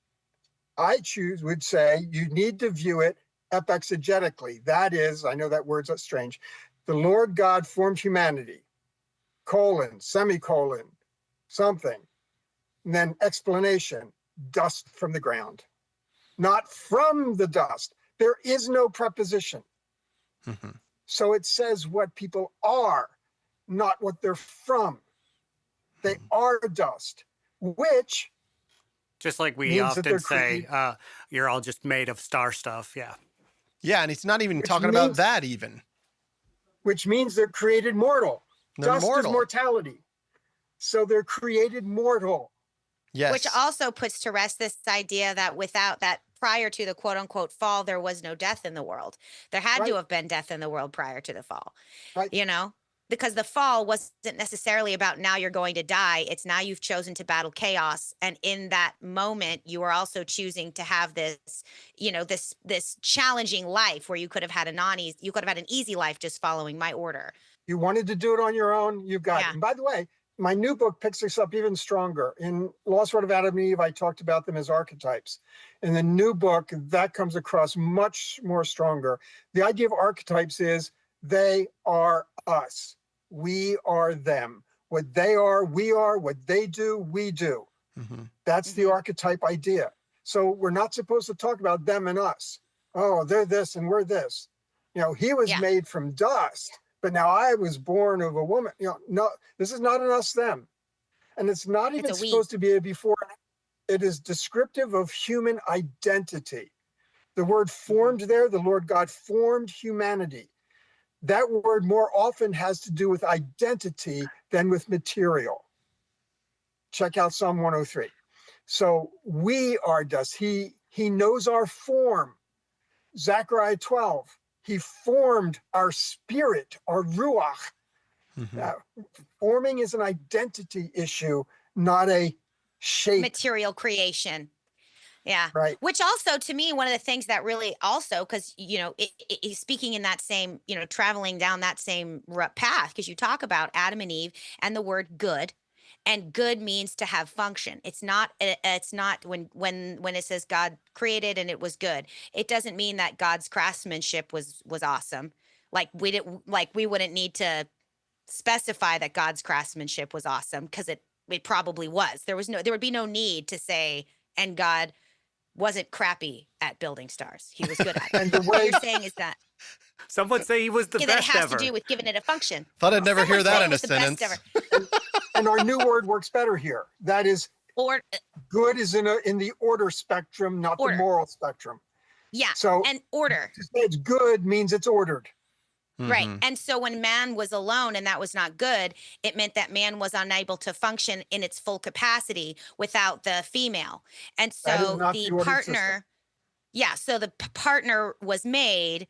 would say you need to view it epexegetically. That is, I know that word's strange. The Lord God formed humanity, colon, semicolon, something. And then explanation, dust from the ground. Not from the dust. There is no preposition. Mm-hmm. So it says what people are, not what they're from. They are dust, which just like we means that often they're say, you're all just made of star stuff. Yeah. Yeah, and he's not even Which talking about means- that even. which means they're created mortal. They're Dust mortal. is mortality. So they're created mortal. Yes. Which also puts to rest this idea that without that, prior to the quote unquote fall, there was no death in the world. There had Right. to have been death in the world prior to the fall, Right. you know, because the fall wasn't necessarily about now you're going to die. It's now you've chosen to battle chaos. And in that moment, you are also choosing to have this, you know, this challenging life where you could have had you could have had an easy life just following my order. You wanted to do it on your own, you've got Yeah. it. And by the way, my new book picks this up even stronger. In Lost Word of Adam and Eve, I talked about them as archetypes. In the new book, that comes across much more stronger. The idea of archetypes is they are us. We are them. What they are, we are. What they do, we do. Mm-hmm. That's the archetype idea. So we're not supposed to talk about them and us. Oh, they're this and we're this. You know, he was Yeah. made from dust, but now I was born of a woman. You know, no, this is not an us them. And it's not even a we. supposed to be a before. It is descriptive of human identity. The word formed there, the Lord God formed humanity. That word more often has to do with identity than with material. Check out Psalm 103. So we are dust. He knows our form. Zechariah 12, he formed our spirit, our ruach. Mm-hmm. forming is an identity issue, not a shape. Material creation. Yeah. Right. Which also, to me, one of the things that really also, because, you know, speaking in that same, you know, traveling down that same path, because you talk about Adam and Eve and the word good, and good means to have function. It's not when it says God created and it was good, it doesn't mean that God's craftsmanship was awesome. Like we wouldn't need to specify that God's craftsmanship was awesome, because it probably was. There would be no need to say, and God wasn't crappy at building stars. He was good at it. And the What way you're saying is that Some would say he was the that it best has ever. to do with giving it a function. Thought I'd never Some hear would that say in it a was the best sentence. ever. and our new word works better here. That is, Or good is in the order spectrum, not Order. the moral spectrum. yeah, So and order. to say it's good means it's ordered. Right. Mhm. And so when man was alone and that was not good, it meant that man was unable to function in its full capacity without the female. And That is so not the the ordered partner, system. yeah, so the partner was made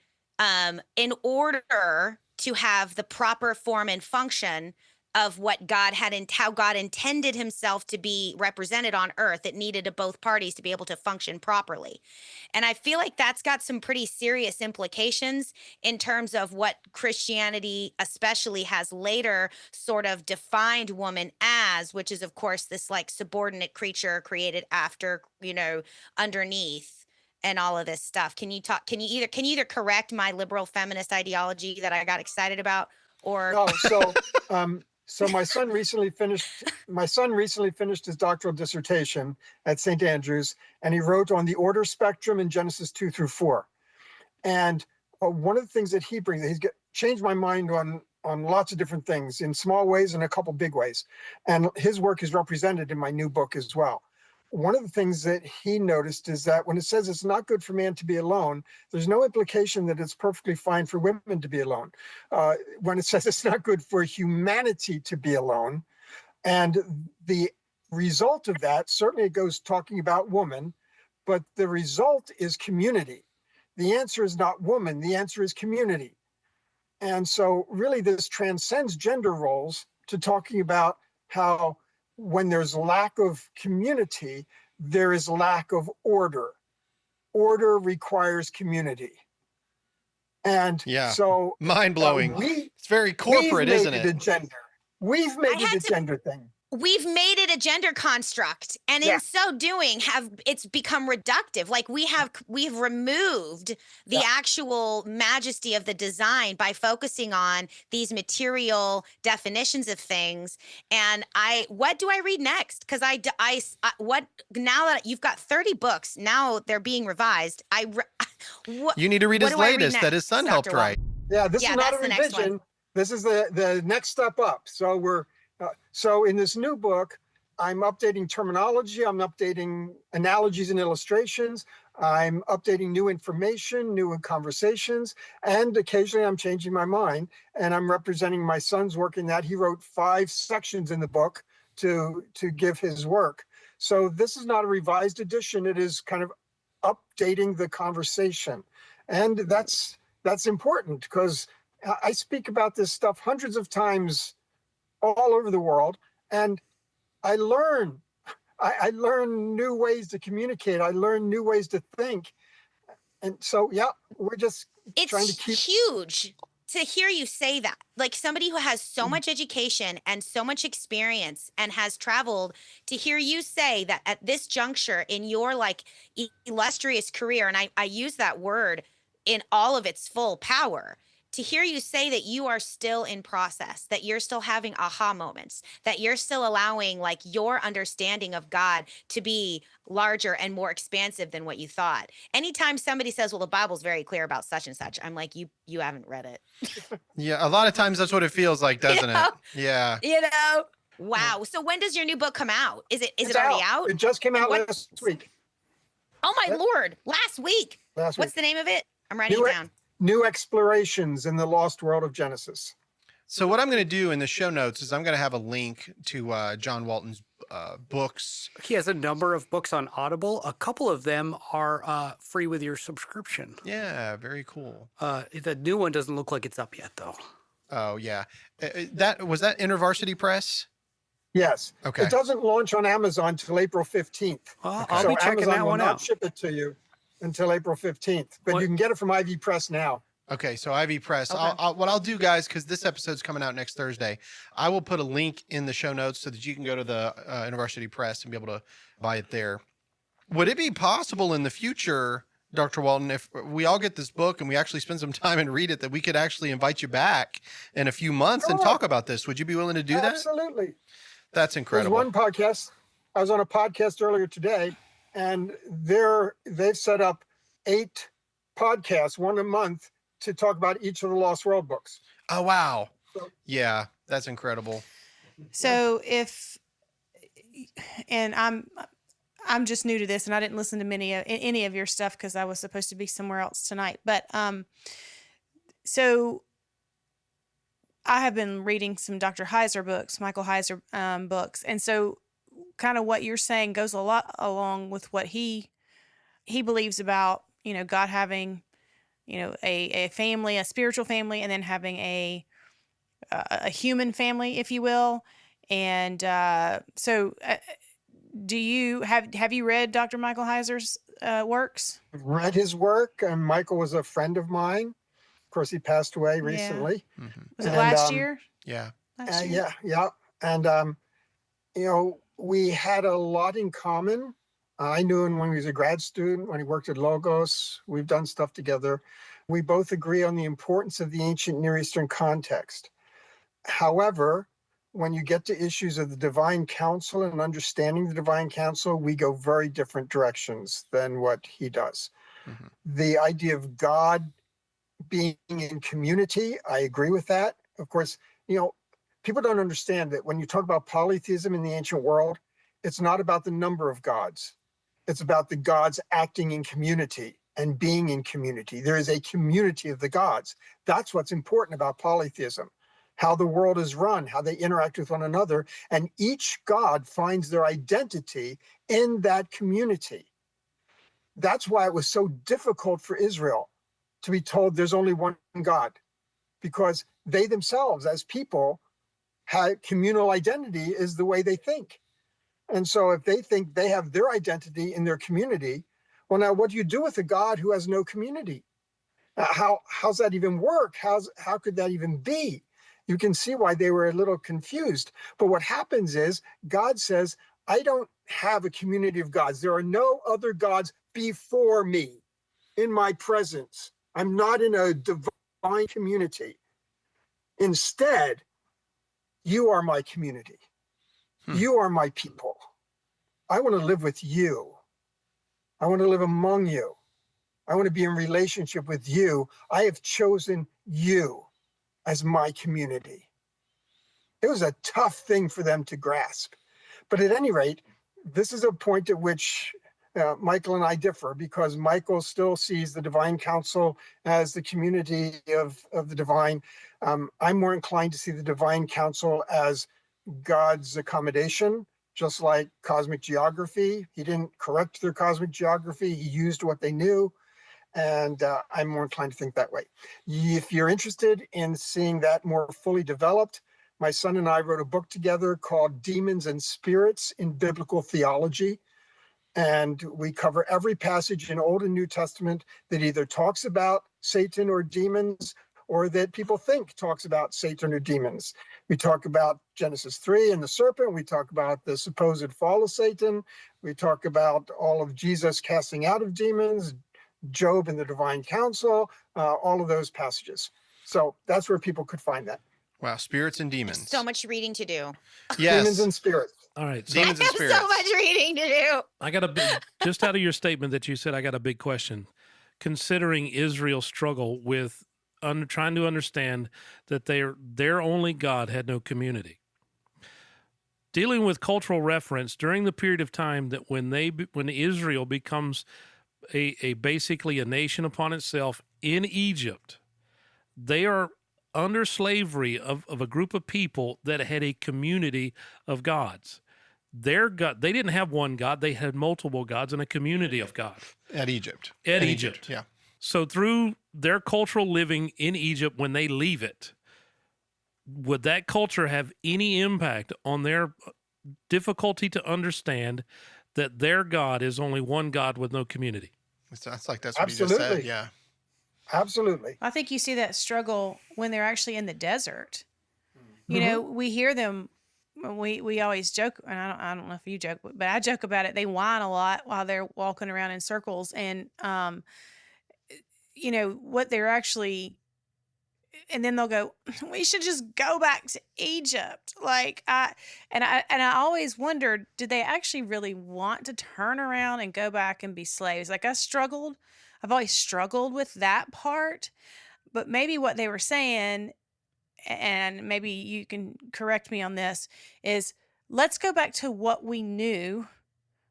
in order to have the proper form and function of what God had and how God intended himself to be represented on earth. It needed both parties to be able to function properly. And I feel like that's got some pretty serious implications in terms of what Christianity especially has later sort of defined woman as, which is of course this like subordinate creature created after, you know, underneath and all of this stuff. Can you either correct my liberal feminist ideology that I got excited about, or No, so my son recently finished his doctoral dissertation at St. Andrews, and he wrote on the order spectrum in Genesis 2 through 4. And one of the things that he brings, changed my mind on on lots of different things in small ways and a couple big ways. And his work is represented in my new book as well. One of the things that he noticed is that when it says it's not good for man to be alone, there's no implication that it's perfectly fine for women to be alone. When it says it's not good for humanity to be alone, and the result of that, certainly it goes talking about woman, but the result is community. The answer is not woman, the answer is community. And so really this transcends gender roles to talking about how when there's lack of community, there is lack of order. Order requires community. And so mind-blowing. It's very corporate, isn't it? We've made it a gender thing. We've made it a gender construct, and in so doing, it's become reductive. Like we've removed the actual majesty of the design by focusing on these material definitions of things. And what do I read next? Because now that you've got 30 books, now they're being revised. You need to read his latest that his son helped write. Yeah, this is not a revision. This is the next step up. So so in this new book, I'm updating terminology. I'm updating analogies and illustrations. I'm updating new information, new conversations, and occasionally I'm changing my mind. And I'm representing my son's work in that he wrote 5 sections in the book to give his work. So this is not a revised edition. It is kind of updating the conversation. And that's important because I speak about this stuff hundreds of times all over the world, and I learn new ways to communicate. I learn new ways to think, and so we're just trying to keep. It's huge to hear you say that, like somebody who has so much education and so much experience and has traveled, to hear you say that at this juncture in your like illustrious career, and I use that word in all of its full power. To hear you say that you are still in process, that you're still having aha moments, that you're still allowing like your understanding of God to be larger and more expansive than what you thought. Anytime somebody says, well, the Bible's very clear about such and such, I'm like, you haven't read it. Yeah, a lot of times that's what it feels like, doesn't it? Yeah. Wow. So when does your new book come out? Is it already out? It just came out last week. Oh my Lord, last week. What's the name of it? I'm writing it down. New Explorations in the Lost World of Genesis. So what I'm going to do in the show notes is I'm going to have a link to John Walton's books. He has a number of books on Audible. A couple of them are free with your subscription. Yeah, very cool. The new one doesn't look like it's up yet, though. Oh, yeah. Was that InterVarsity Press? Yes. Okay. It doesn't launch on Amazon until April 15th. Well, I'll be checking Amazon that one will out. not ship it to you until April 15th, but you can get it from Ivy Press now. Okay, so Ivy Press. Okay. What I'll do, guys, because this episode's coming out next Thursday, I will put a link in the show notes so that you can go to the InterVarsity Press and be able to buy it there. Would it be possible in the future, Dr. Walton, if we all get this book and we actually spend some time and read it, that we could actually invite you back in a few months and talk about this? Would you be willing to do that? Absolutely. That's incredible. There's one podcast. I was on a podcast earlier today, and they've set up 8 podcasts, one a month, to talk about each of the Lost World books. Oh, wow. Yeah, that's incredible. So and I'm just new to this, and I didn't listen to any of your stuff because I was supposed to be somewhere else tonight. But so I have been reading some Dr. Heiser books, Michael Heiser books, and so kind of what you're saying goes a lot along with what he believes about, God having, a family, a spiritual family, and then having a human family, if you will. And so do you have you read Dr. Michael Heiser's works? I've read his work, and Michael was a friend of mine. Of course, he passed away recently. Mm-hmm. Was it last year? Yeah. Last year? Yeah. And, we had a lot in common. I knew him when he was a grad student, when he worked at Logos. We've done stuff together. We both agree on the importance of the ancient Near Eastern context. However, when you get to issues of the divine counsel and understanding the divine counsel, we go very different directions than what he does. Mm-hmm. The idea of God being in community, I agree with that. Of course, people don't understand that when you talk about polytheism in the ancient world, it's not about the number of gods. It's about the gods acting in community and being in community. There is a community of the gods. That's what's important about polytheism, how the world is run, how they interact with one another, and each god finds their identity in that community. That's why it was so difficult for Israel to be told there's only one God, because they themselves, as people, have communal identity is the way they think. And so if they think they have their identity in their community, well, now what do you do with a God who has no community? How's that even work? How could that even be? You can see why they were a little confused. But what happens is God says, I don't have a community of gods. There are no other gods before me in my presence. I'm not in a divine community. Instead, you are my community. You are my people. I want to live with you. I want to live among you. I want to be in relationship with you. I have chosen you as my community. It was a tough thing for them to grasp. But at any rate, this is a point at which Michael and I differ, because Michael still sees the divine council as the community of the divine. I'm more inclined to see the divine council as God's accommodation, just like cosmic geography. He didn't correct their cosmic geography. He used what they knew. And I'm more inclined to think that way. If you're interested in seeing that more fully developed, my son and I wrote a book together called Demons and Spirits in Biblical Theology. And we cover every passage in Old and New Testament that either talks about Satan or demons, or that people think talks about Satan or demons. We talk about Genesis 3 and the serpent. We talk about the supposed fall of Satan. We talk about all of Jesus casting out of demons, Job and the divine council, all of those passages. So that's where people could find that. Wow, spirits and demons. So much reading to do. Yes. Demons and spirits. All right. So Demons and spirits. So much reading to do. I got a big, just out of your statement that you said, I got a big question. Considering Israel's struggle with trying to understand that their only God had no community. Dealing with cultural reference during the period of time that when Israel becomes a basically a nation upon itself in Egypt, they are under slavery of a group of people that had a community of gods. Their God, they didn't have one God, they had multiple gods and a community of God. At Egypt. At Egypt. Yeah. So through their cultural living in Egypt, when they leave it, would that culture have any impact on their difficulty to understand that their God is only one God with no community? That's what you just said. Absolutely. Yeah. Absolutely. I think you see that struggle when they're actually in the desert. You know, we hear them. We always joke, and I don't know if you joke, but I joke about it. They whine a lot while they're walking around in circles, and you know what they're actually. And then they'll go, we should just go back to Egypt. I always wondered, did they actually really want to turn around and go back and be slaves? I've always struggled with that part, but maybe what they were saying, and maybe you can correct me on this, is let's go back to what we knew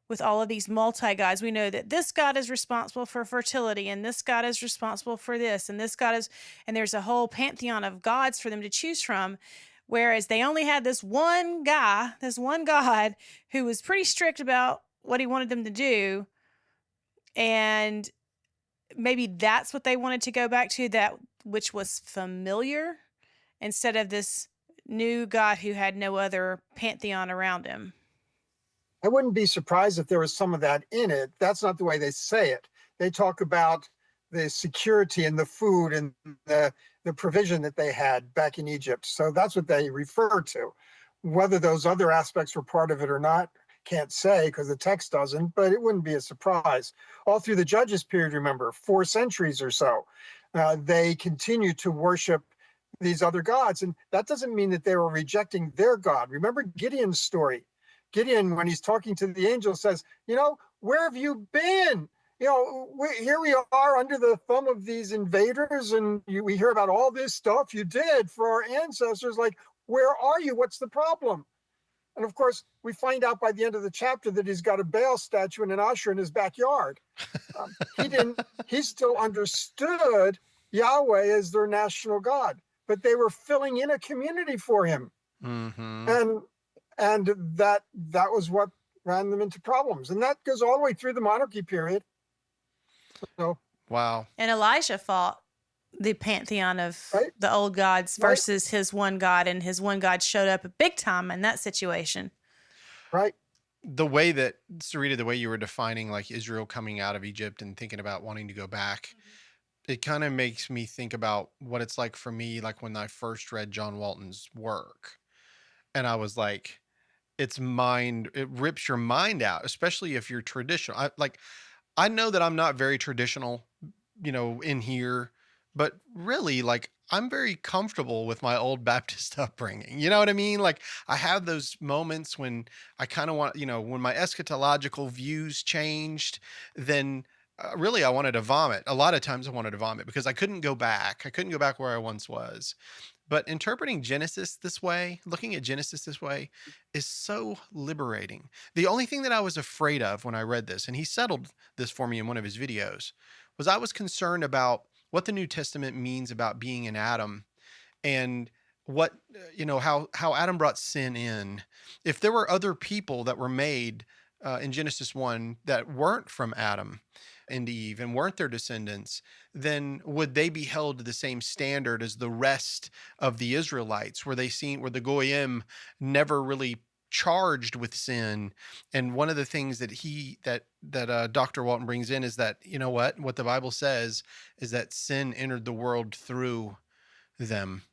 with all of these multi-gods. We know that this God is responsible for fertility, and this God is responsible for this, and this God is, and there's a whole pantheon of gods for them to choose from. Whereas they only had this one God who was pretty strict about what he wanted them to do. And maybe that's what they wanted to go back to, that which was familiar, instead of this new God who had no other pantheon around him. I wouldn't be surprised if there was some of that in it. That's not the way they say it. They talk about the security and the food and the provision that they had back in Egypt. So that's what they refer to. Whether those other aspects were part of it or not, can't say because the text doesn't, but it wouldn't be a surprise. All through the Judges period, remember, 4 centuries or so, they continued to worship these other gods. And that doesn't mean that they were rejecting their God. Remember Gideon's story. Gideon, when he's talking to the angel, says, where have you been? here we are under the thumb of these invaders, and we hear about all this stuff you did for our ancestors. Like, where are you? What's the problem? And of course, we find out by the end of the chapter that he's got a Baal statue and an Asher in his backyard. He still understood Yahweh as their national God, but they were filling in a community for him. Mm-hmm. And that was what ran them into problems. And that goes all the way through the monarchy period. So, wow. And Elijah fought the pantheon of the old gods versus his one God, and his one God showed up big time in that situation. Right. The way that, Sarita, the way you were defining like Israel coming out of Egypt and thinking about wanting to go back, it kind of makes me think about what it's like for me, like when I first read John Walton's work. And I was like, it rips your mind out, especially if you're traditional. I know that I'm not very traditional, in here, but really, like, I'm very comfortable with my old Baptist upbringing. You know what I mean? Like, I have those moments when I kind of want, when my eschatological views changed, then really I wanted to vomit. A lot of times I wanted to vomit because I couldn't go back. I couldn't go back where I once was. But interpreting Genesis this way, looking at Genesis this way, is so liberating. The only thing that I was afraid of when I read this, and he settled this for me in one of his videos, was I was concerned about what the New Testament means about being in Adam, and what, how Adam brought sin in. If there were other people that were made in Genesis 1 that weren't from Adam and Eve and weren't their descendants, then would they be held to the same standard as the rest of the Israelites? Were the Goyim never really charged with sin? And one of the things that Dr. Walton brings in is that, what the Bible says is that sin entered the world through them.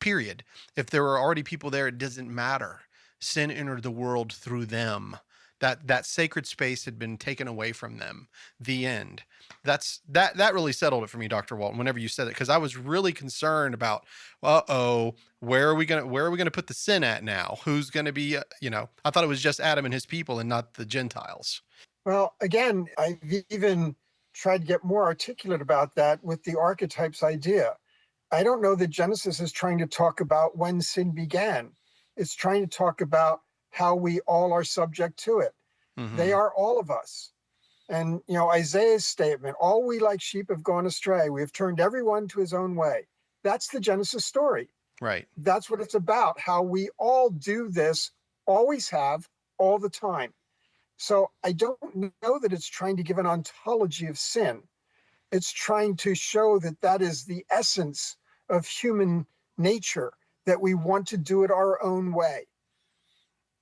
Period. If there were already people there, it doesn't matter. Sin entered the world through them. That sacred space had been taken away from them. The end. That really settled it for me, Dr. Walton, whenever you said it, because I was really concerned about, where are we gonna put the sin at now? Who's gonna be, I thought it was just Adam and his people and not the Gentiles. Well, again, I've even tried to get more articulate about that with the archetypes idea. I don't know that Genesis is trying to talk about when sin began. It's trying to talk about how we all are subject to it. Mm-hmm. They are all of us. And, Isaiah's statement, all we like sheep have gone astray. We have turned everyone to his own way. That's the Genesis story. Right. That's what it's about, how we all do this, always have, all the time. So I don't know that it's trying to give an ontology of sin. It's trying to show that is the essence of human nature, that we want to do it our own way.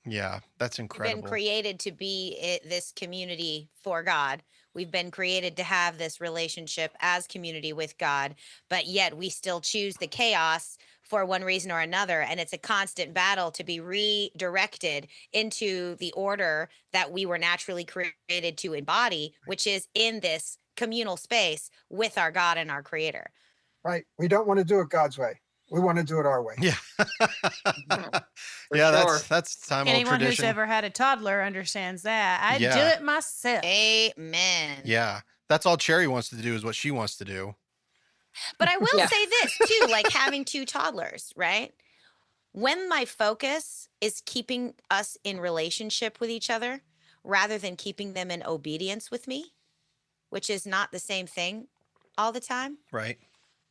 Yeah, that's incredible. We've been created to be this community for God. We've been created to have this relationship as community with God, but yet we still choose the chaos for one reason or another. And it's a constant battle to be redirected into the order that we were naturally created to embody, which is in this communal space with our God and our Creator. Right. We don't want to do it God's way. We want to do it our way. Yeah. Yeah, sure. That's time old tradition. Anyone who's ever had a toddler understands that. I do it myself. Amen. Yeah. That's all Cherry wants to do is what she wants to do. But I will say this too, like having two toddlers, right? When my focus is keeping us in relationship with each other rather than keeping them in obedience with me, which is not the same thing all the time. Right.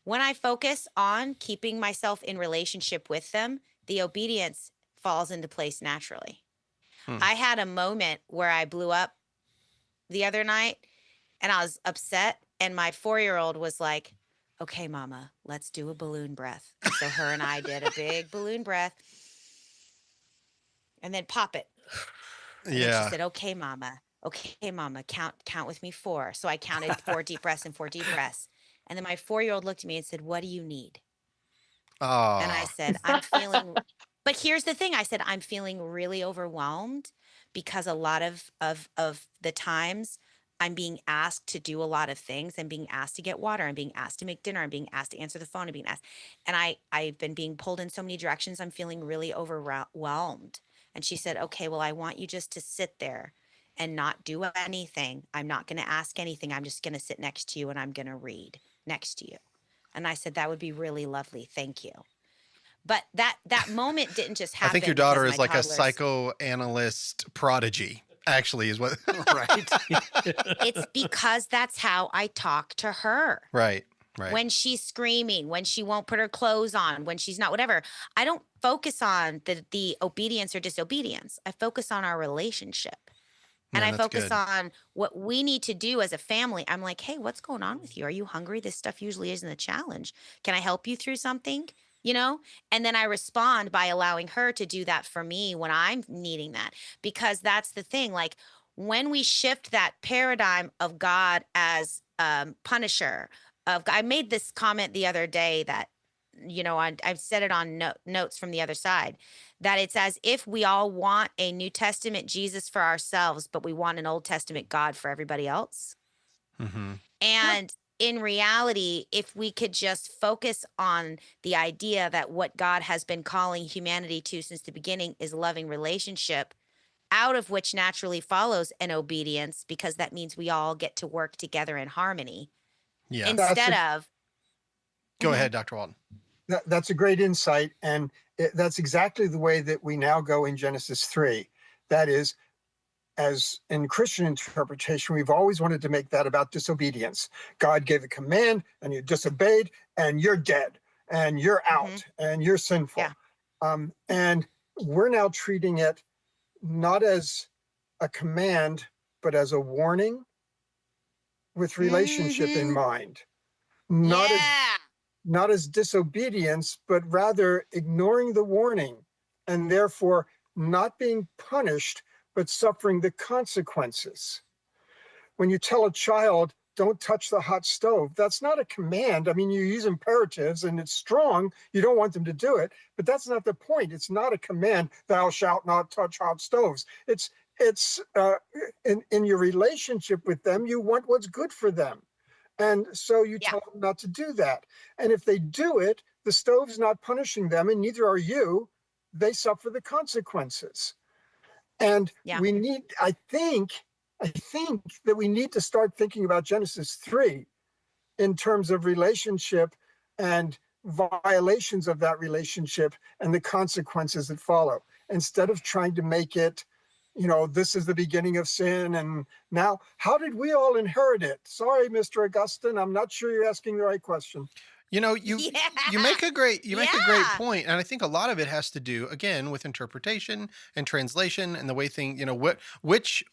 When I focus on keeping myself in relationship with them, the obedience falls into place naturally. I had a moment where I blew up the other night and I was upset, and my 4-year-old was like, okay, mama, let's do a balloon breath. And so her and I did a big balloon breath and then pop it. And then she said, okay, mama, count with me 4. So I counted 4 deep breaths and 4 deep breaths. And then my 4-year-old looked at me and said, what do you need? Oh. And I said, I'm feeling, but here's the thing. I said, I'm feeling really overwhelmed because a lot of the times I'm being asked to do a lot of things. I'm being asked to get water. I'm being asked to make dinner. I'm being asked to answer the phone. I'm being asked. And I've been being pulled in so many directions. I'm feeling really overwhelmed. And she said, okay, well, I want you just to sit there and not do anything. I'm not going to ask anything. I'm just going to sit next to you and I'm going to read next to you. And I said, that would be really lovely. Thank you. But that moment didn't just I happen think your because daughter my is like a toddler's psychoanalyst prodigy, actually, is what. Right. It's because that's how I talk to her. Right. Right. When she's screaming, when she won't put her clothes on, when she's not whatever. I don't focus on the obedience or disobedience. I focus on our relationship. And Man, I that's focus good. on what we need to do as a family. I'm like, hey, what's going on with you? Are you hungry? This stuff usually isn't a challenge. Can I help you through something? You know? And then I respond by allowing her to do that for me when I'm needing that. Because that's the thing. Like when we shift that paradigm of God as punisher, I made this comment the other day that, you know, I've said it on notes from the other side, that it's as if we all want a New Testament Jesus for ourselves, but we want an Old Testament God for everybody else. Mm-hmm. And in reality, if we could just focus on the idea that what God has been calling humanity to since the beginning is loving relationship, out of which naturally follows an obedience, because that means we all get to work together in harmony Yeah. instead of. Go Mhm. ahead, Dr. Walton. That's a great insight. And that's exactly the way that we now go in Genesis 3. That is, as in Christian interpretation, we've always wanted to make that about disobedience. God gave a command and you disobeyed and you're dead and you're out and you're sinful. Yeah. And we're now treating it not as a command, but as a warning with relationship in mind. Not as not as disobedience, but rather ignoring the warning and therefore not being punished, but suffering the consequences. When you tell a child, don't touch the hot stove, that's not a command. I mean, you use imperatives and it's strong. You don't want them to do it, but that's not the point. It's not a command, thou shalt not touch hot stoves. It's in your relationship with them, you want what's good for them. And so you tell them not to do that. And if they do it, the stove's not punishing them, and neither are you. They suffer the consequences. And we need, I think that we need to start thinking about Genesis 3 in terms of relationship and violations of that relationship and the consequences that follow, instead of trying to make it, you know, this is the beginning of sin. And now, how did we all inherit it? Sorry, Mr. Augustine, I'm not sure you're asking the right question. You know, you make a great point, and I think a lot of it has to do again with interpretation and translation and the way things, you know,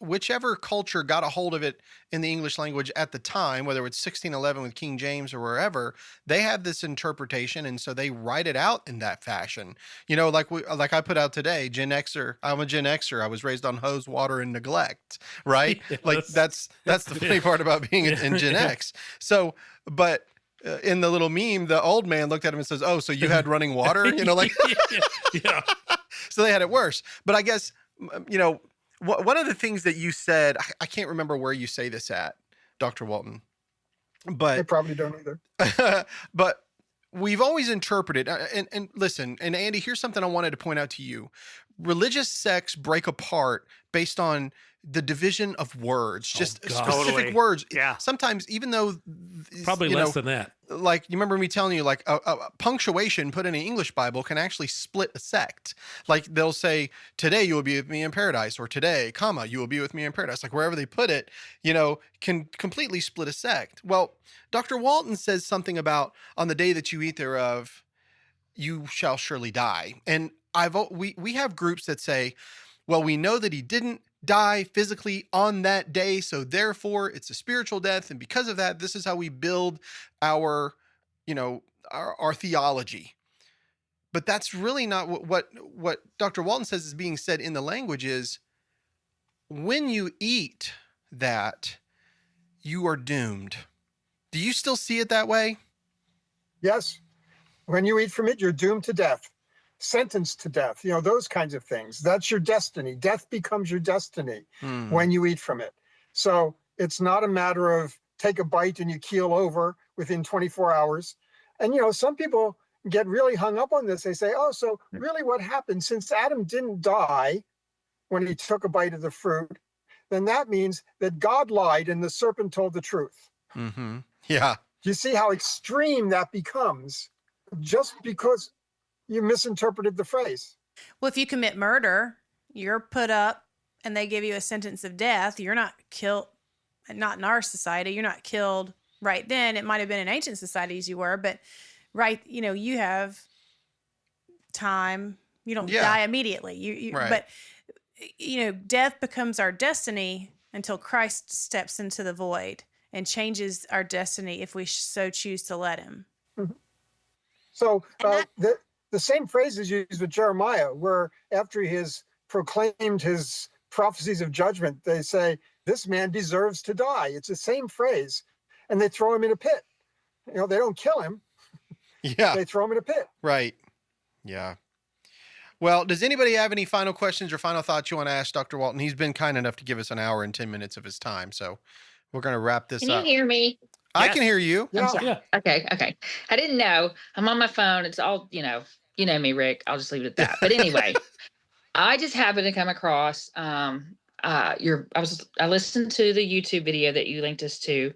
whichever culture got a hold of it in the English language at the time, whether it's 1611 with King James or wherever, they have this interpretation, and so they write it out in that fashion. You know, like I put out today, Gen Xer. I'm a Gen Xer. I was raised on hose, water, and neglect. Right? Yes. Like that's the funny part about being in Gen X. So, but. In the little meme, the old man looked at him and says, "Oh, so you had running water?" You know, like, yeah. So they had it worse. But I guess, you know, one of the things that you said, I can't remember where you say this at, Dr. Walton, but I probably don't either. But we've always interpreted, and listen, and Andy, here's something I wanted to point out to you: religious sects break apart based on the division of words, just specific words. Yeah. Sometimes, even though probably less than that. Like, you remember me telling you, like a punctuation put in an English Bible can actually split a sect. Like they'll say, "Today you will be with me in paradise," or "Today, comma, you will be with me in paradise." Like wherever they put it, you know, can completely split a sect. Well, Dr. Walton says something about on the day that you eat thereof, you shall surely die. And we have groups that say, well, we know that he didn't die physically on that day, so therefore it's a spiritual death, and because of that, this is how we build our, you know, our theology. But that's really not what Dr. Walton says is being said in the language. Is when you eat that, you are doomed. Do you still see it that way? Yes. When you eat from it, you're doomed to death, sentenced to death, you know, those kinds of things. That's your destiny. Death becomes your destiny when you eat from it. So it's not a matter of take a bite and you keel over within 24 hours. And, you know, some people get really hung up on this. They say, oh, so really what happened? Since Adam didn't die when he took a bite of the fruit, then that means that God lied and the serpent told the truth. Mm-hmm. Yeah. You see how extreme that becomes just because you misinterpreted the phrase. Well, if you commit murder, you're put up and they give you a sentence of death. You're not killed, not in our society, you're not killed right then. It might have been in ancient societies you were, but you have time. You don't die immediately. Right. But death becomes our destiny until Christ steps into the void and changes our destiny if we so choose to let him. Mm-hmm. So the same phrase is used with Jeremiah, where after he has proclaimed his prophecies of judgment, they say, this man deserves to die. It's the same phrase. And they throw him in a pit. They don't kill him. Yeah. They throw him in a pit. Right. Yeah. Well, does anybody have any final questions or final thoughts you want to ask Dr. Walton? He's been kind enough to give us an hour and 10 minutes of his time. So we're going to wrap this up. Can you hear me? I can hear you. Yeah. Yeah. Okay. I didn't know. I'm on my phone. It's all, you know me, Rick. I'll just leave it at that. But anyway, I just happened to come across I listened to the YouTube video that you linked us to.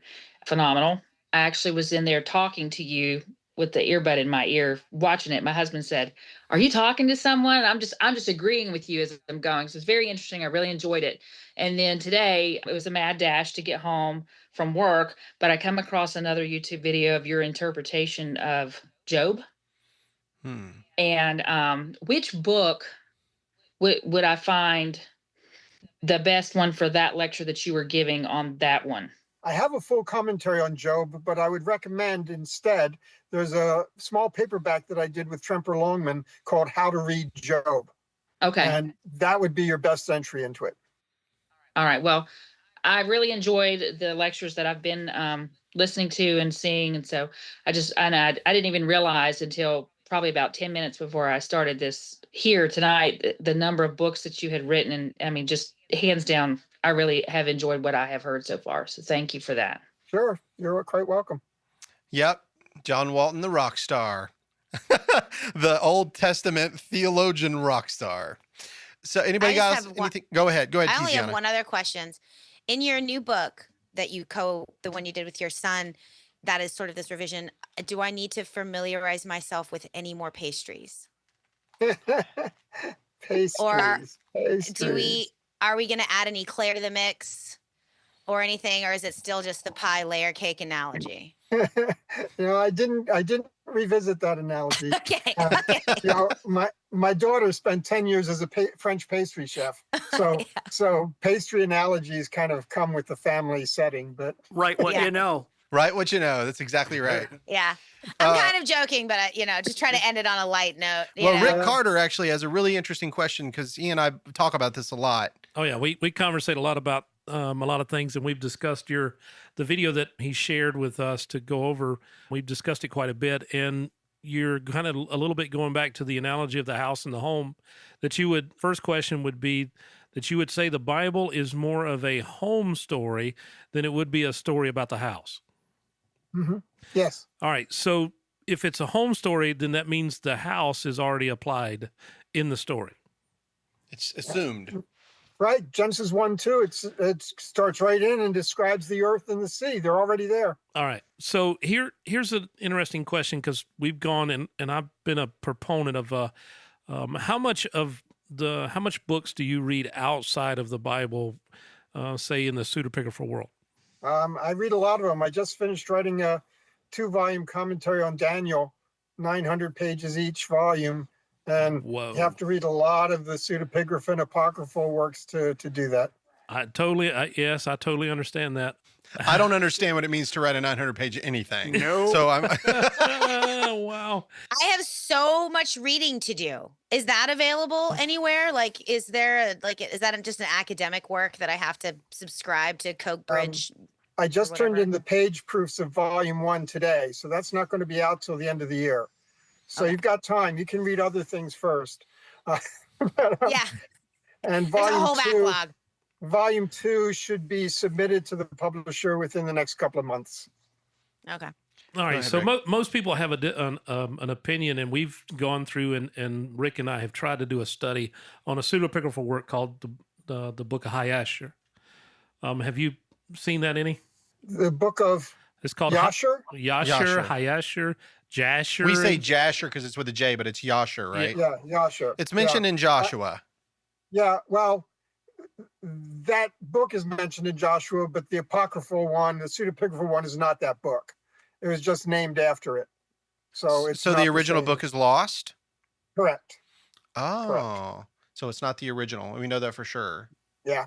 Phenomenal. I actually was in there talking to you with the earbud in my ear, watching it. My husband said, "Are you talking to someone?" I'm just agreeing with you as I'm going. So it's very interesting. I really enjoyed it. And then today it was a mad dash to get home from work, but I come across another YouTube video of your interpretation of Job. And which book would I find the best one for that lecture that you were giving on that one? I have a full commentary on Job, but I would recommend instead, there's a small paperback that I did with Tremper Longman called How to Read Job. Okay. And that would be your best entry into it. All right. Well, I really enjoyed the lectures that I've been listening to and seeing. And so I didn't even realize until probably about 10 minutes before I started this here tonight, the number of books that you had written. And I mean, just hands down, I really have enjoyed what I have heard so far. So thank you for that. Sure. You're quite welcome. Yep. John Walton, the rock star, the Old Testament theologian rock star. So anybody got anything? Go ahead. I only have one other question. In your new book that the one you did with your son, that is sort of this revision, do I need to familiarize myself with any more pastries? Pastries. Or are we going to add an eclair to the mix or anything, or is it still just the pie layer cake analogy? I didn't revisit that analogy. Okay. My daughter spent 10 years as a French pastry chef. So so pastry analogies kind of come with the family setting, but Right what you know. Right what you know. That's exactly right. Yeah. I'm kind of joking, but just try to end it on a light note. Rick Carter actually has a really interesting question because he and I talk about this a lot. Oh yeah, we conversate a lot about a lot of things, and we've discussed the video that he shared with us to go over. We've discussed it quite a bit, and you're kind of a little bit going back to the analogy of the house and the home. First question would be that you would say the Bible is more of a home story than it would be a story about the house. Mm-hmm. Yes. All right. So if it's a home story, then that means the house is already applied in the story. It's assumed. Right. Genesis 1:2, it starts right in and describes the earth and the sea. They're already there. All right. So here's an interesting question, because we've gone and I've been a proponent of how much books do you read outside of the Bible, say in the pseudepigrapha world? I read a lot of them. I just finished writing a 2-volume commentary on Daniel, 900 pages each volume. And Whoa. you have to read a lot of the pseudepigrapha and apocryphal works to do that. I totally understand that. I don't understand what it means to write a 900-page anything. No. So I'm. Wow. I have so much reading to do. Is that available anywhere? Like, is that just an academic work that I have to subscribe to Coke Bridge? I just turned in the page proofs of volume 1 today. So that's not going to be out till the end of the year. So You've got time. You can read other things first. Yeah. And There's a whole backlog. Volume 2 should be submitted to the publisher within the next couple of months. Okay. All right. ahead, So most people have an opinion, and we've gone through and Rick and I have tried to do a study on a pseudepigrapha work called the Book of High Asher. Have you seen that any? The book of It's called Yasher? Yasher, Hayasher, Jasher. We say Jasher because it's with a J, but it's Yasher, right? Yeah, Yasher. It's mentioned in Joshua. Well, that book is mentioned in Joshua, but the apocryphal one, the pseudepigraphal one, is not that book. It was just named after it. So it's So not the original book is lost? Correct. Oh, Correct. so it's not the original. We know that for sure. Yeah.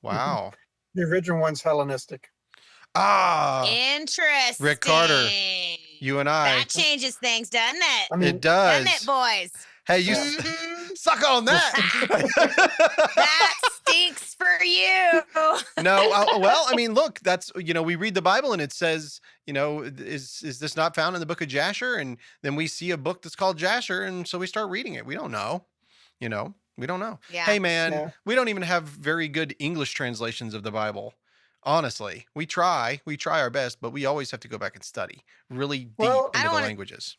Wow. The original one's Hellenistic. Ah, Interesting. Rick Carter, you and I. That changes things, doesn't it? I mean, It does. Doesn't it, boys? Hey, you suck on that. That stinks for you. No, well, I mean, look, that's, we read the Bible and it says, is this not found in the book of Jasher? And then we see a book that's called Jasher, and so we start reading it. We don't know, we don't know. Yeah. Hey, man, Yeah. we don't even have very good English translations of the Bible. Honestly, we try our best, but we always have to go back and study really deep Well, I into don't the wanna- languages.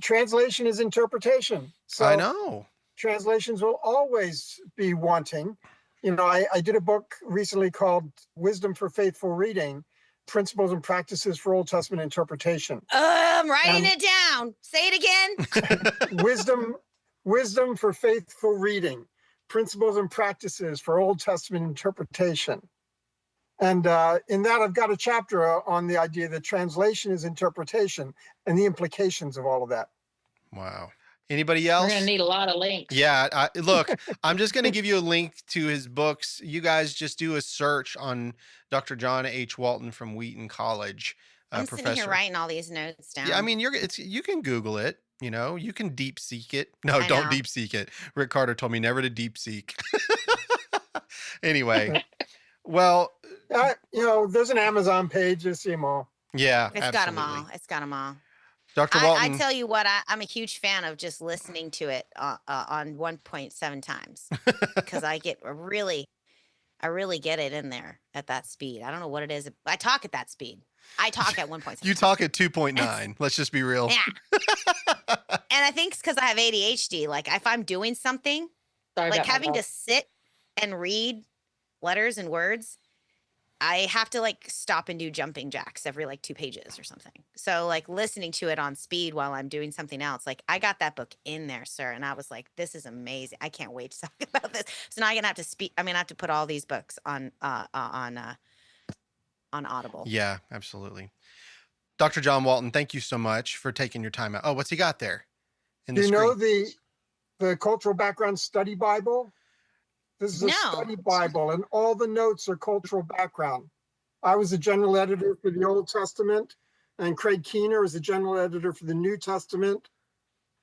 translation is interpretation. So I know. translations will always be wanting. I did a book recently called Wisdom for Faithful Reading, Principles and Practices for Old Testament Interpretation. I'm writing it down. Say it again. Wisdom for Faithful Reading, Principles and Practices for Old Testament Interpretation. And in that, I've got a chapter on the idea that translation is interpretation and the implications of all of that. Wow. Anybody We're else? going to need a lot of links. Yeah. Look, I'm just going to give you a link to his books. You guys just do a search on Dr. John H. Walton from Wheaton College. I'm Professor. sitting here writing all these notes down. Yeah, I mean, you can Google it. You can deep seek it. No, I don't know. deep seek it. Rick Carter told me never to deep seek. Anyway, well, There's an Amazon page. You see them all. yeah, It's got them absolutely. all. It's got them all. Dr. I Walton. tell you what, I'm a huge fan of just listening to it on 1.7 times because I really get it in there at that speed. I don't know what it is. I talk at that speed. I talk at 1.7. You talk at 2.9. Let's just be real. Yeah. And I think it's because I have ADHD. Like if I'm doing something, Sorry like about my having to dog. sit and read letters and words, I have to like stop and do jumping jacks every like 2 pages or something. So like listening to it on speed while I'm doing something else, like I got that book in there, sir. And I was like, this is amazing. I can't wait to talk about this. So now I'm gonna have to speak. I have to put all these books on Audible. Yeah, absolutely. Dr. John Walton, thank you so much for taking your time out. Oh, what's he got there? In Do the you know screen? the Cultural Background Study Bible? This is a No. study Bible, and all the notes are cultural background. I was the general editor for the Old Testament, and Craig Keener is the general editor for the New Testament.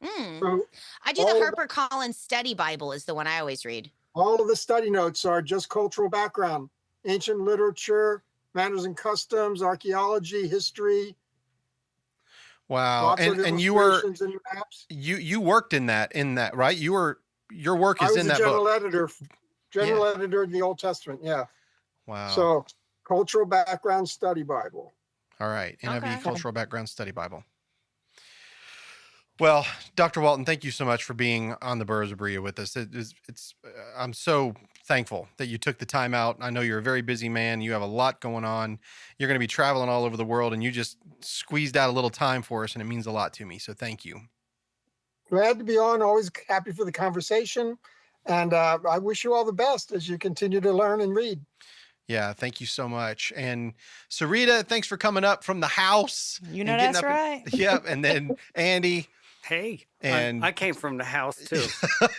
So I do all the of Harper Collins Study Bible is the one I always read. all of the study notes are just cultural background, ancient literature, manners and customs, archaeology, history. Wow. Lots of And you were illustrations and maps. you worked in that, right? Your work I is was in the that general book. editor in the Old Testament. Yeah. Wow. So Cultural Background Study Bible. All right. NIV Okay. Cultural Background Study Bible. Well, Dr. Walton, thank you so much for being on the Burros of Berea with us. I'm so thankful that you took the time out. I know you're a very busy man. You have a lot going on. You're going to be traveling all over the world, and you just squeezed out a little time for us, and it means a lot to me. So thank you. Glad to be on. Always happy for the conversation. And I wish you all the best as you continue to learn and read. Yeah, thank you so much. And Sarita, thanks for coming up from the house. You know and getting that's up right. Yep. And then Andy, Hey, And- I came from the house too.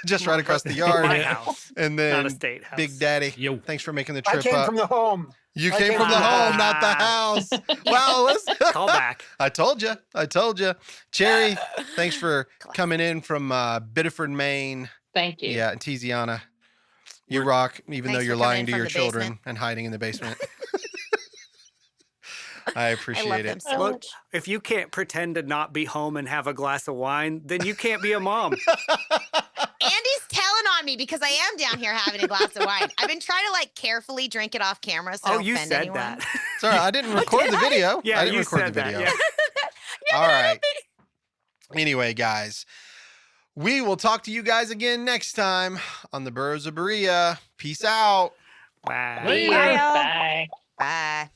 just right across the My yard. house, And not then a state house. Big Daddy, Yo. thanks for making the I trip came up. from the home. You I came came from the from the home, home. not the house. Wow, let's Call back. I told you. Cherry, thanks for coming in from Biddeford, Maine. Thank you. Yeah, and Tiziana. You rock, even though Thanks you're for coming lying to from your the children basement. and hiding in the basement. I I appreciate love it. them so Look, much. if you can't pretend to not be home and have a glass of wine, then you can't be a mom. Andy's telling on me because I am down here having a glass of wine. I've been trying to like carefully drink it off camera so I Oh, don't you offend said anyone. that. Sorry, I didn't record the video. Yeah, I didn't you record said the that. video. Yeah. All right. Anyway, guys, we will talk to you guys again next time on the Burros of Berea. Peace out. Bye. Later. Bye, y'all. Bye. Bye.